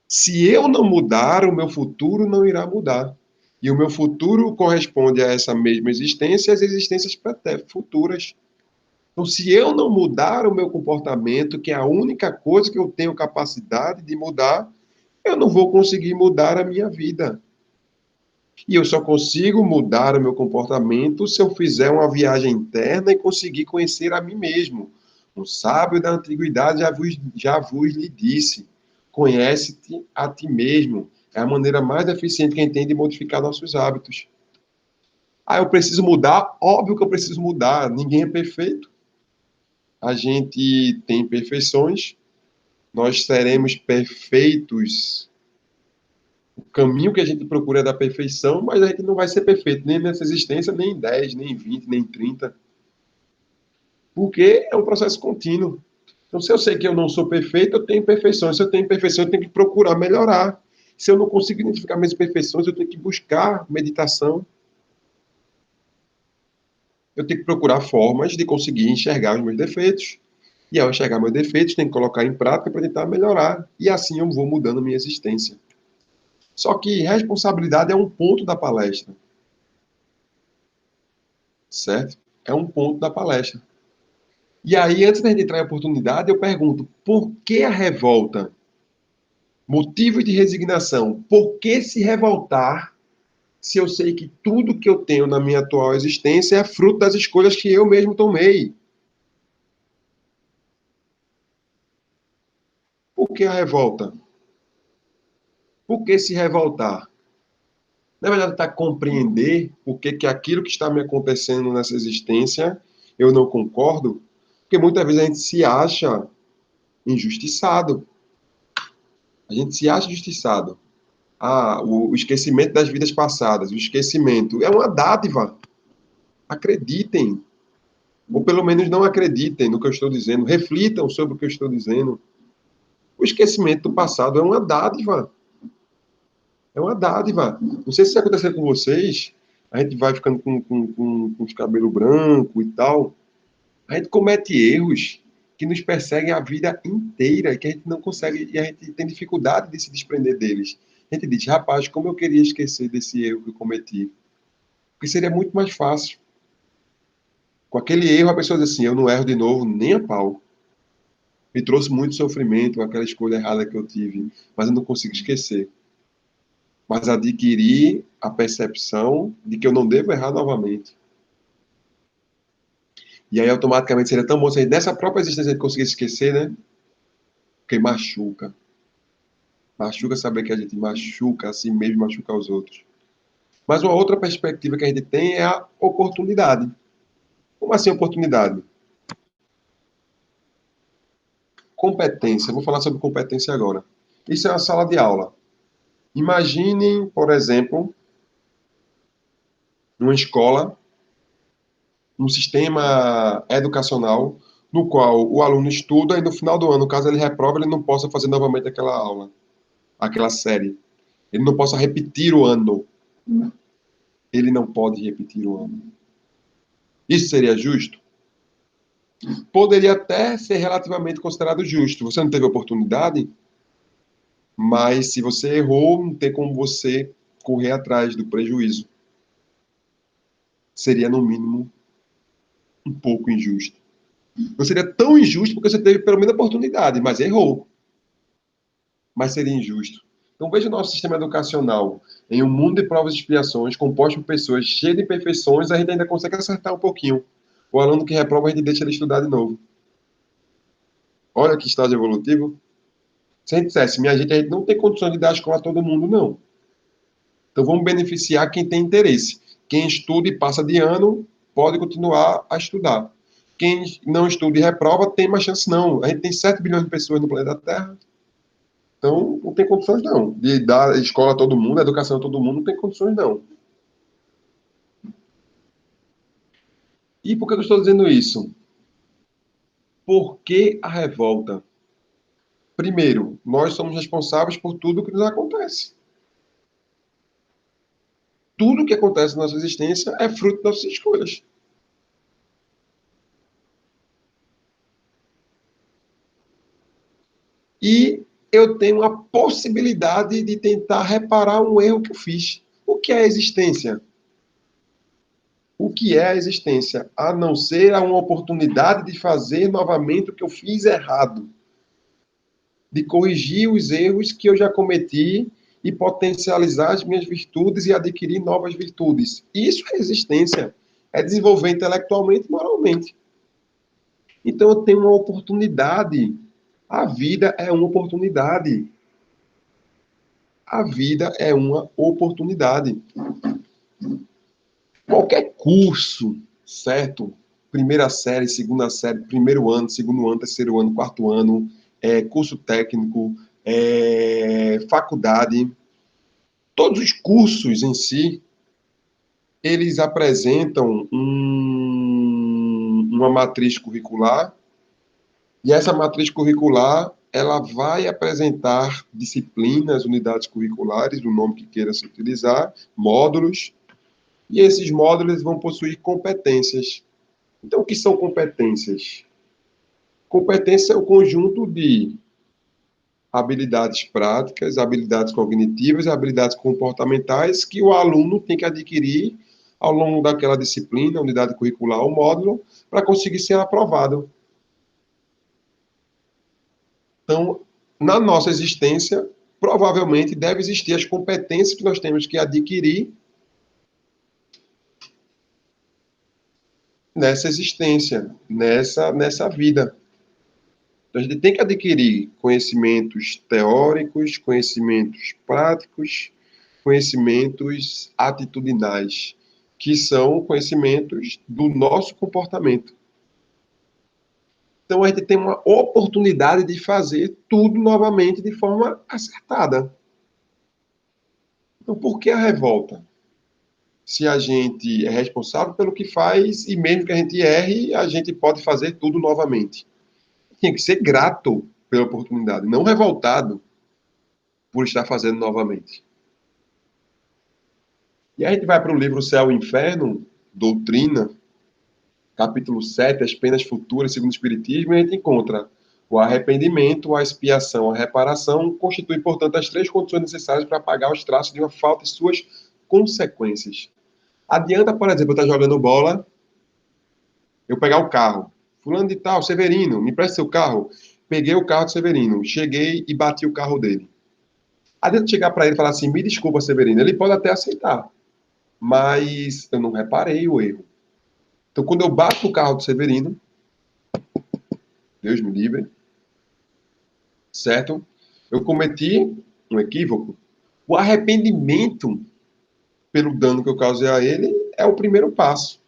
se eu não mudar, o meu futuro não irá mudar. E o meu futuro corresponde a essa mesma existência e às existências futuras. Então, se eu não mudar o meu comportamento, que é a única coisa que eu tenho capacidade de mudar, eu não vou conseguir mudar a minha vida. E eu só consigo mudar o meu comportamento se eu fizer uma viagem interna e conseguir conhecer a mim mesmo. Um sábio da antiguidade já vos lhe disse: conhece-te a ti mesmo. É a maneira mais eficiente que a gente tem de modificar nossos hábitos. Ah, eu preciso mudar? Óbvio que eu preciso mudar. Ninguém é perfeito. A gente tem imperfeições. Nós seremos perfeitos. O caminho que a gente procura é da perfeição, mas a gente não vai ser perfeito nem nessa existência, nem em 10, nem em 20, nem em 30, porque é um processo contínuo. Então, se eu sei que eu não sou perfeito, eu tenho imperfeições. Se eu tenho imperfeições, eu tenho que procurar melhorar. Se eu não consigo identificar minhas imperfeições, eu tenho que buscar meditação. Eu tenho que procurar formas de conseguir enxergar os meus defeitos. E ao enxergar meus defeitos, tenho que colocar em prática para tentar melhorar. E assim eu vou mudando a minha existência. Só que responsabilidade é um ponto da palestra, certo? É um ponto da palestra. E aí, antes da gente entrar em oportunidade, eu pergunto: por que a revolta? Motivo de resignação. Por que se revoltar se eu sei que tudo que eu tenho na minha atual existência é fruto das escolhas que eu mesmo tomei? Por que a revolta? Por que se revoltar? Na verdade, está compreender por que, que aquilo que está me acontecendo nessa existência eu não concordo, porque muitas vezes a gente se acha injustiçado. A gente se acha injustiçado. Ah, o esquecimento das vidas passadas, o esquecimento é uma dádiva. Acreditem, ou pelo menos não acreditem no que eu estou dizendo, reflitam sobre o que eu estou dizendo. O esquecimento do passado é uma dádiva. É uma dádiva. Não sei se isso aconteceu com vocês, a gente vai ficando com os cabelos brancos e tal, a gente comete erros que nos perseguem a vida inteira, que a gente não consegue, e a gente tem dificuldade de se desprender deles. A gente diz: rapaz, como eu queria esquecer desse erro que eu cometi. Porque seria muito mais fácil. Com aquele erro, a pessoa diz assim: eu não erro de novo nem a pau. Me trouxe muito sofrimento, aquela escolha errada que eu tive, mas eu não consigo esquecer. Mas adquirir a percepção de que eu não devo errar novamente. E aí, automaticamente, seria tão bom se nessa própria existência a gente conseguisse esquecer, né? Porque machuca. Machuca saber que a gente machuca a si mesmo, machuca os outros. Mas uma outra perspectiva que a gente tem é a oportunidade. Como assim oportunidade? Competência. Vou falar sobre competência agora. Isso é uma sala de aula. Imaginem, por exemplo, uma escola, um sistema educacional no qual o aluno estuda e no final do ano, caso ele reprove, ele não possa fazer novamente aquela aula, aquela série. Ele não possa repetir o ano. Ele não pode repetir o ano. Isso seria justo? Poderia até ser relativamente considerado justo. Você não teve oportunidade, mas se você errou, não tem como você correr atrás do prejuízo. Seria, no mínimo, um pouco injusto. Não seria tão injusto porque você teve pelo menos a oportunidade, mas errou. Mas seria injusto. Então veja o nosso sistema educacional. Em um mundo de provas e expiações, composto por pessoas cheias de imperfeições, a gente ainda consegue acertar um pouquinho. O aluno que reprova, a gente deixa ele estudar de novo. Olha que estágio evolutivo. Se a gente dissesse, minha gente, a gente não tem condições de dar a escola a todo mundo, não. Então vamos beneficiar quem tem interesse. Quem estuda e passa de ano, pode continuar a estudar. Quem não estuda e reprova, tem mais chance não. A gente tem 7 bilhões de pessoas no planeta Terra. Então, não tem condições, não. De dar escola a todo mundo, educação a todo mundo, não tem condições, não. E por que eu estou dizendo isso? Por que a revolta? Primeiro, nós somos responsáveis por tudo que nos acontece. Tudo que acontece na nossa existência é fruto das nossas escolhas. E eu tenho a possibilidade de tentar reparar um erro que eu fiz. O que é a existência? O que é a existência? A não ser uma oportunidade de fazer novamente o que eu fiz errado, de corrigir os erros que eu já cometi e potencializar as minhas virtudes e adquirir novas virtudes. Isso é existência. É desenvolver intelectualmente e moralmente. Então eu tenho uma oportunidade. A vida é uma oportunidade. A vida é uma oportunidade. Qualquer curso, certo? Primeira série, segunda série, primeiro ano, segundo ano, terceiro ano, quarto ano, curso técnico, faculdade, todos os cursos em si, eles apresentam uma matriz curricular, e essa matriz curricular, ela vai apresentar disciplinas, unidades curriculares, o nome que queira se utilizar, módulos, e esses módulos vão possuir competências. Então, o que são competências? Competência é o conjunto de habilidades práticas, habilidades cognitivas e habilidades comportamentais que o aluno tem que adquirir ao longo daquela disciplina, unidade curricular ou módulo, para conseguir ser aprovado. Então, na nossa existência, provavelmente deve existir as competências que nós temos que adquirir nessa existência, nessa vida. Então, a gente tem que adquirir conhecimentos teóricos, conhecimentos práticos, conhecimentos atitudinais, que são conhecimentos do nosso comportamento. Então, a gente tem uma oportunidade de fazer tudo novamente de forma acertada. Então, por que a revolta? Se a gente é responsável pelo que faz e mesmo que a gente erre, a gente pode fazer tudo novamente. Tem que ser grato pela oportunidade, não revoltado por estar fazendo novamente. E a gente vai para o livro Céu e Inferno, Doutrina, capítulo 7, As Penas Futuras, segundo o Espiritismo, e a gente encontra o arrependimento, a expiação, a reparação, constituem, portanto, as três condições necessárias para apagar os traços de uma falta e suas consequências. Adianta, por exemplo, eu estar jogando bola, eu pegar o carro. Fulano de tal, Severino, me presta seu carro. Peguei o carro do Severino, cheguei e bati o carro dele. Adianta chegar para ele e falar assim, me desculpa, Severino. Ele pode até aceitar, mas eu não reparei o erro. Então, quando eu bato o carro do Severino, Deus me livre, certo? Eu cometi um equívoco, o arrependimento pelo dano que eu causei a ele é o primeiro passo.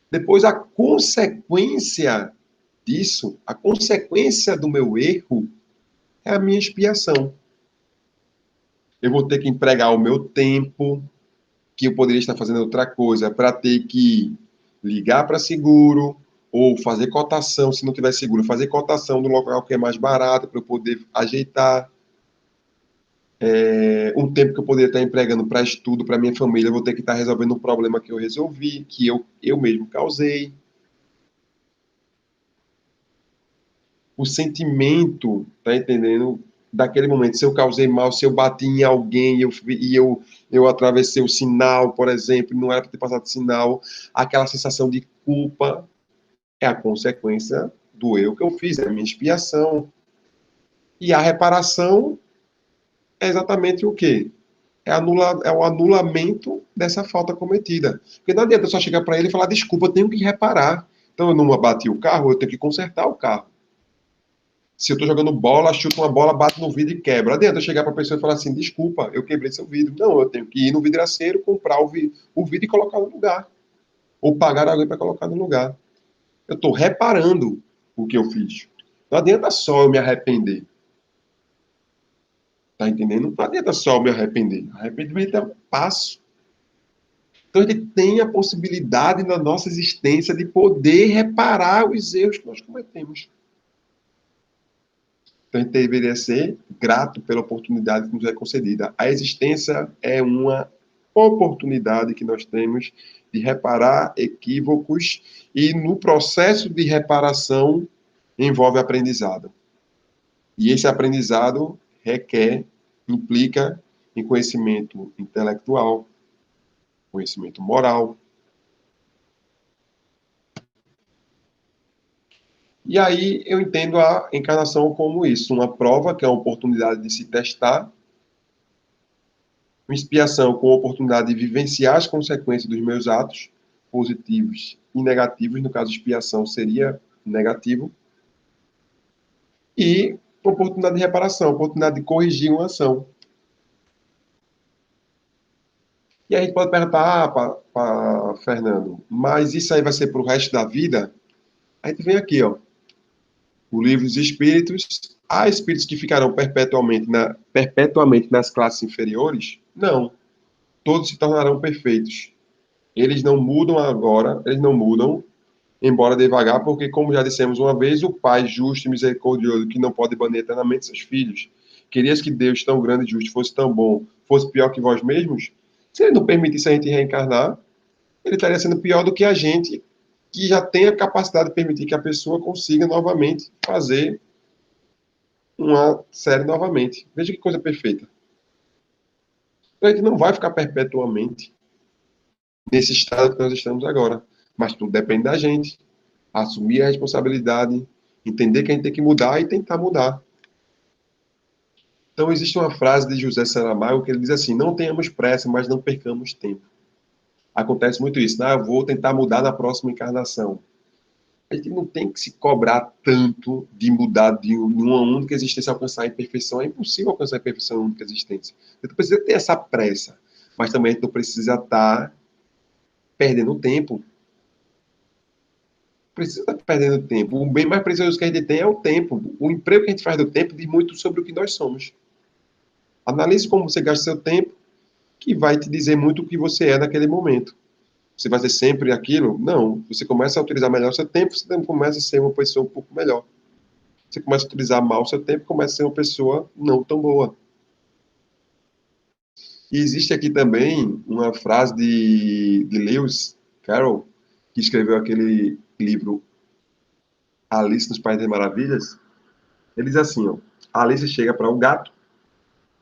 Depois, a consequência disso, a consequência do meu erro, é a minha expiação. Eu vou ter que empregar o meu tempo, que eu poderia estar fazendo outra coisa, para ter que ligar para seguro, ou fazer cotação, se não tiver seguro, fazer cotação do local que é mais barato, para eu poder ajeitar. Um tempo que eu poderia estar empregando para estudo, para minha família, eu vou ter que estar resolvendo um problema que eu resolvi, que eu mesmo causei. O sentimento, tá entendendo? Daquele momento, se eu causei mal, se eu bati em alguém eu atravessei o sinal, por exemplo, não era para ter passado sinal, aquela sensação de culpa é a consequência do erro que eu fiz, é a minha expiação. E a reparação é exatamente o quê? É o anulamento dessa falta cometida. Porque não adianta só chegar para ele e falar, desculpa, eu tenho que reparar. Então, eu não abati o carro, eu tenho que consertar o carro. Se eu estou jogando bola, chuto uma bola, bato no vidro e quebra. Não adianta eu chegar para a pessoa e falar assim, desculpa, eu quebrei seu vidro. Não, eu tenho que ir no vidraceiro, comprar o vidro e colocar no lugar. Ou pagar alguém para colocar no lugar. Eu estou reparando o que eu fiz. Não adianta só eu me arrepender. Tá entendendo? Não adianta só eu me arrepender. Arrependimento é um passo. Então, a gente tem a possibilidade na nossa existência de poder reparar os erros que nós cometemos. Então, a gente deveria ser grato pela oportunidade que nos é concedida. A existência é uma oportunidade que nós temos de reparar equívocos e, no processo de reparação, envolve aprendizado. E esse aprendizado implica em conhecimento intelectual, conhecimento moral. E aí eu entendo a encarnação como isso, uma prova, que é uma oportunidade de se testar, uma expiação com a oportunidade de vivenciar as consequências dos meus atos, positivos e negativos, no caso, expiação seria negativo, e oportunidade de reparação, oportunidade de corrigir uma ação. E aí a gente pode perguntar, para Fernando, mas isso aí vai ser para o resto da vida? A gente vem aqui, ó, o livro dos espíritos. Há espíritos que ficarão perpetuamente nas classes inferiores? Não. Todos se tornarão perfeitos. Eles não mudam agora, eles não mudam, embora devagar, porque, como já dissemos uma vez, o Pai justo e misericordioso, que não pode banir eternamente seus filhos, querias que Deus, tão grande e justo, fosse tão bom, fosse pior que vós mesmos? Se ele não permitisse a gente reencarnar, ele estaria sendo pior do que a gente, que já tem a capacidade de permitir que a pessoa consiga novamente fazer uma série novamente. Veja que coisa perfeita. Então, a gente não vai ficar perpetuamente nesse estado que nós estamos agora. Mas tudo depende da gente. Assumir a responsabilidade, entender que a gente tem que mudar e tentar mudar. Então, existe uma frase de José Saramago que ele diz assim: não tenhamos pressa, mas não percamos tempo. Acontece muito isso, né? Eu vou tentar mudar na próxima encarnação. A gente não tem que se cobrar tanto de mudar de uma única existência, alcançar a imperfeição. É impossível alcançar a imperfeição em uma única existência. Você não precisa ter essa pressa, mas também a gente não precisa estar perdendo tempo. Precisa estar perdendo tempo. O bem mais precioso que a gente tem é o tempo. O emprego que a gente faz do tempo diz muito sobre o que nós somos. Analise como você gasta seu tempo, que vai te dizer muito o que você é naquele momento. Você vai ser sempre aquilo? Não. Você começa a utilizar melhor seu tempo, você também começa a ser uma pessoa um pouco melhor. Você começa a utilizar mal o seu tempo, começa a ser uma pessoa não tão boa. E existe aqui também uma frase de Lewis Carroll, que escreveu aquele livro Alice nos Países das Maravilhas. Ele diz assim, ó, a Alice chega para o gato,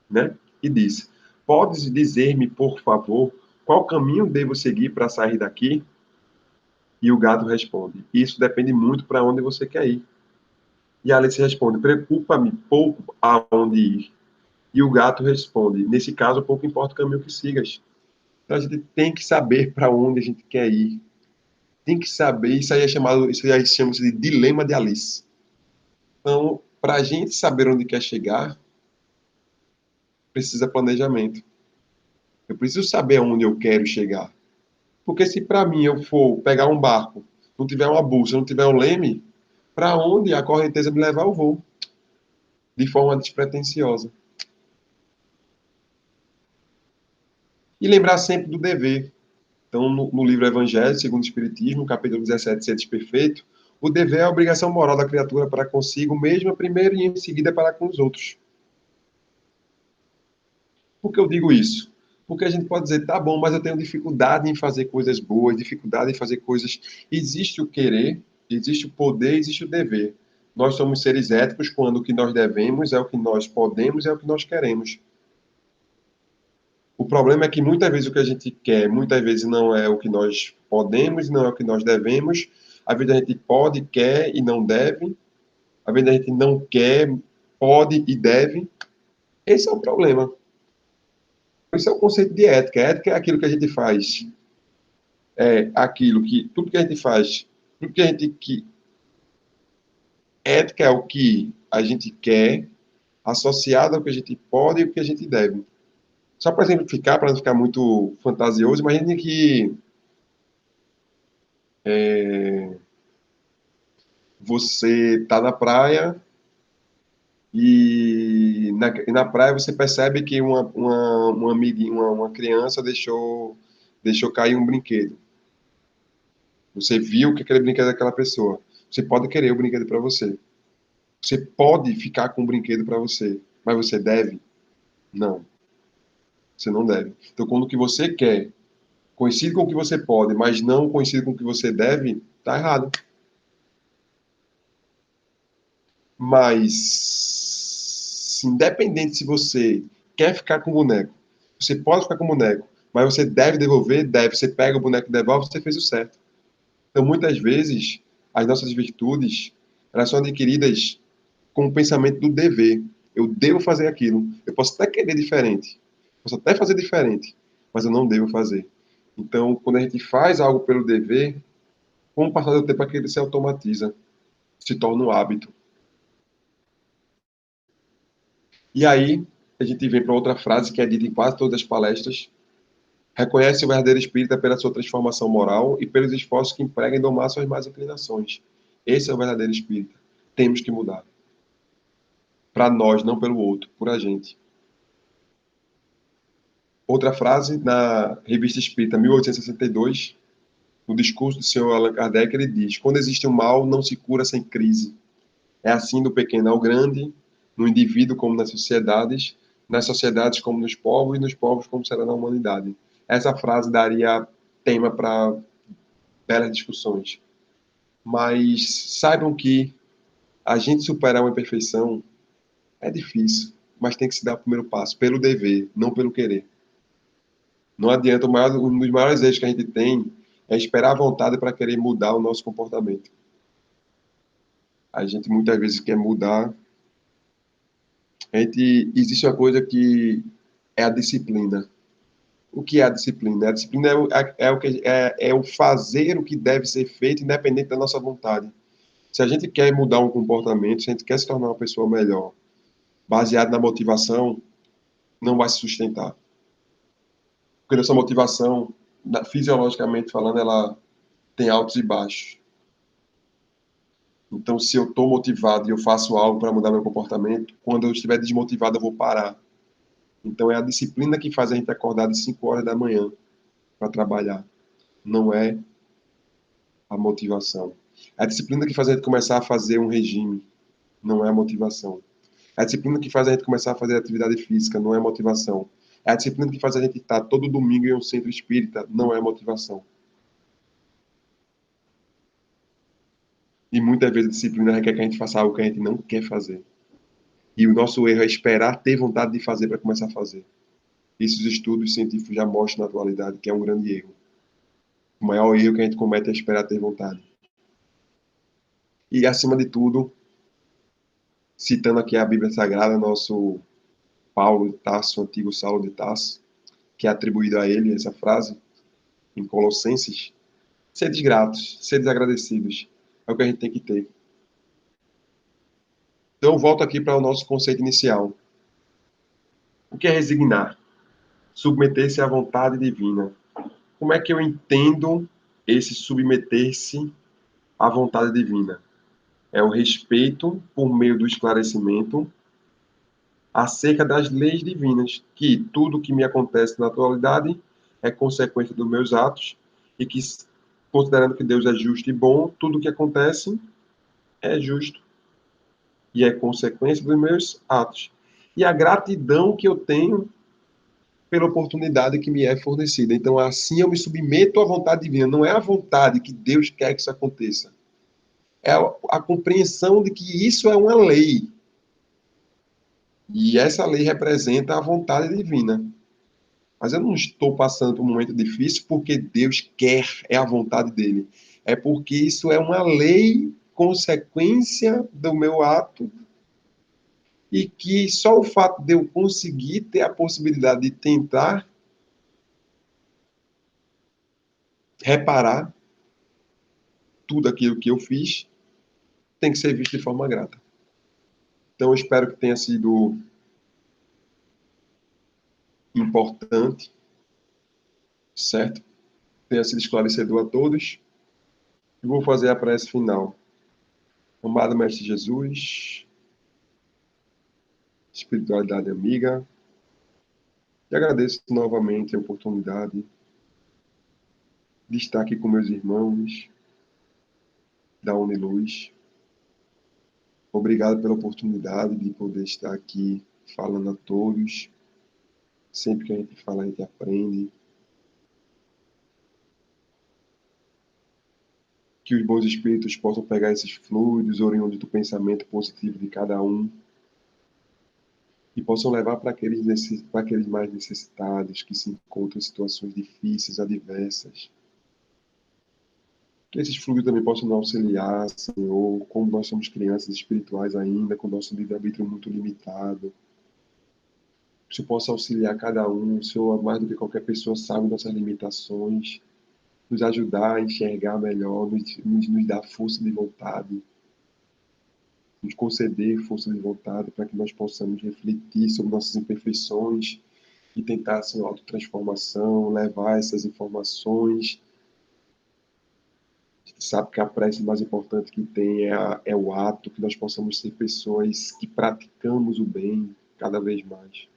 né, e diz: podes dizer-me, por favor, qual caminho devo seguir para sair daqui? E o gato responde: isso depende muito para onde você quer ir. E a Alice responde: preocupa-me pouco aonde ir. E o gato responde: nesse caso, pouco importa o caminho que sigas. Então a gente tem que saber para onde a gente quer ir. Tem que saber, isso aí chama-se de dilema de Alice. Então, para a gente saber onde quer chegar, precisa planejamento. Eu preciso saber onde eu quero chegar. Porque se para mim eu for pegar um barco, não tiver uma bússola, não tiver um leme, para onde a correnteza me levar eu vou, de forma despretensiosa. E lembrar sempre do dever. Então, no livro Evangelho, segundo o Espiritismo, capítulo 17, Seres Perfeito, o dever é a obrigação moral da criatura para consigo mesma, primeiro e em seguida para com os outros. Por que eu digo isso? Porque a gente pode dizer, tá bom, mas eu tenho dificuldade em fazer coisas boas, dificuldade em fazer coisas. Existe o querer, existe o poder, existe o dever. Nós somos seres éticos quando o que nós devemos é o que nós podemos, é o que nós queremos. O problema é que muitas vezes o que a gente quer, muitas vezes não é o que nós podemos, não é o que nós devemos. Às vezes a gente pode, quer e não deve. Às vezes a gente não quer, pode e deve. Esse é o problema. Esse é o conceito de ética. Ética é aquilo que a gente faz. É aquilo que, tudo que a gente faz, tudo que a gente que ética é o que a gente quer, associado ao que a gente pode e o que a gente deve. Só para exemplificar, para não ficar muito fantasioso, imagine que você está na praia e na praia você percebe que uma amiguinha, uma criança deixou cair um brinquedo. Você viu que aquele brinquedo é daquela pessoa. Você pode querer o brinquedo para você. Você pode ficar com o brinquedo para você, mas você deve? Não, você não deve. Então, quando o que você quer coincide com o que você pode, mas não coincide com o que você deve, tá errado. Mas, independente se você quer ficar com o boneco, você pode ficar com o boneco, mas você deve devolver, deve. Você pega o boneco e devolve, você fez o certo. Então, muitas vezes, as nossas virtudes, elas são adquiridas com o pensamento do dever. Eu devo fazer aquilo. Eu posso até querer diferente. Posso até fazer diferente, mas eu não devo fazer. Então, quando a gente faz algo pelo dever, com o passar do tempo, aquilo se automatiza, se torna um hábito. E aí, a gente vem para outra frase que é dita em quase todas as palestras. Reconhece o verdadeiro espírita pela sua transformação moral e pelos esforços que emprega em domar suas más inclinações. Esse é o verdadeiro espírita. Temos que mudar. Para nós, não pelo outro, por a gente. Outra frase, na Revista Espírita, 1862, no discurso do senhor Allan Kardec, ele diz: quando existe um mal, não se cura sem crise. É assim do pequeno ao grande, no indivíduo como nas sociedades como nos povos, e nos povos como será na humanidade. Essa frase daria tema para belas discussões. Mas saibam que a gente superar uma imperfeição é difícil, mas tem que se dar o primeiro passo, pelo dever, não pelo querer. Não adianta, um dos maiores erros que a gente tem é esperar a vontade para querer mudar o nosso comportamento. A gente muitas vezes quer mudar. Existe uma coisa que é a disciplina. O que é a disciplina? A disciplina é o fazer o que deve ser feito, independente da nossa vontade. Se a gente quer mudar um comportamento, se a gente quer se tornar uma pessoa melhor, baseado na motivação, não vai se sustentar. Porque nossa motivação, fisiologicamente falando, ela tem altos e baixos. Então, se eu estou motivado e eu faço algo para mudar meu comportamento, quando eu estiver desmotivado, eu vou parar. Então, é a disciplina que faz a gente acordar de 5 horas da manhã para trabalhar. Não é a motivação. É a disciplina que faz a gente começar a fazer um regime. Não é a motivação. É a disciplina que faz a gente começar a fazer atividade física. Não é a motivação. É a disciplina que faz a gente estar todo domingo em um centro espírita. Não é a motivação. E muitas vezes a disciplina requer que a gente faça algo que a gente não quer fazer. E o nosso erro é esperar ter vontade de fazer para começar a fazer. Isso os estudos científicos já mostram na atualidade que é um grande erro. O maior erro que a gente comete é esperar ter vontade. E, acima de tudo, citando aqui a Bíblia Sagrada, nosso Paulo de Tarso, o antigo Saulo de Tarso, que é atribuído a ele essa frase, em Colossenses, seres gratos, seres agradecidos. É o que a gente tem que ter. Então, eu volto aqui para o nosso conceito inicial. O que é resignar? Submeter-se à vontade divina. Como é que eu entendo esse submeter-se à vontade divina? É o respeito por meio do esclarecimento acerca das leis divinas, que tudo que me acontece na atualidade é consequência dos meus atos e que, considerando que Deus é justo e bom, tudo que acontece é justo e é consequência dos meus atos. E a gratidão que eu tenho pela oportunidade que me é fornecida. Então, assim eu me submeto à vontade divina. Não é a vontade que Deus quer que isso aconteça. É a compreensão de que isso é uma lei. E essa lei representa a vontade divina. Mas eu não estou passando por um momento difícil porque Deus quer, é a vontade dele. É porque isso é uma lei, consequência do meu ato, e que só o fato de eu conseguir ter a possibilidade de tentar reparar tudo aquilo que eu fiz tem que ser visto de forma grata. Então, eu espero que tenha sido importante, certo? Tenha sido esclarecedor a todos. E vou fazer a prece final. Amado Mestre Jesus, espiritualidade amiga, e agradeço novamente a oportunidade de estar aqui com meus irmãos da Uniluz. Obrigado pela oportunidade de poder estar aqui falando a todos. Sempre que a gente fala, a gente aprende. Que os bons espíritos possam pegar esses fluidos oriundos do pensamento positivo de cada um e possam levar para aqueles mais necessitados que se encontram em situações difíceis, adversas. Que esses fluidos também possam nos auxiliar, Senhor, como nós somos crianças espirituais ainda, com o nosso livre-arbítrio muito limitado. Que o Senhor possa auxiliar cada um, o Senhor, mais do que qualquer pessoa, sabe nossas limitações, nos ajudar a enxergar melhor, nos dar força de vontade, nos conceder força de vontade para que nós possamos refletir sobre nossas imperfeições e tentar, assim, autotransformação, levar essas informações. A gente sabe que a prece mais importante que tem é o ato, que nós possamos ser pessoas que praticamos o bem cada vez mais.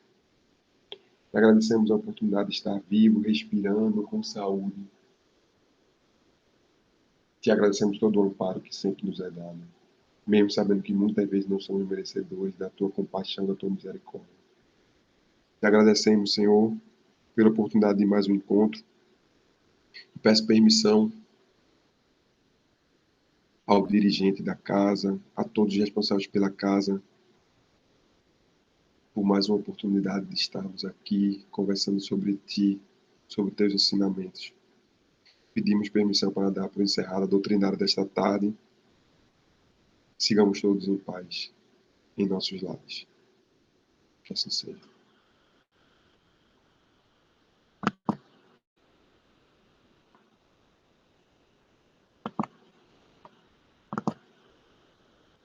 Agradecemos a oportunidade de estar vivo, respirando, com saúde. Te agradecemos todo o amparo que sempre nos é dado, mesmo sabendo que muitas vezes não somos merecedores da tua compaixão, da tua misericórdia. Te agradecemos, Senhor, pela oportunidade de mais um encontro. Peço permissão ao dirigente da casa, a todos os responsáveis pela casa, por mais uma oportunidade de estarmos aqui conversando sobre Ti, sobre Teus ensinamentos. Pedimos permissão para dar por encerrada a doutrinária desta tarde. Sigamos todos em paz em nossos lares. Que assim seja.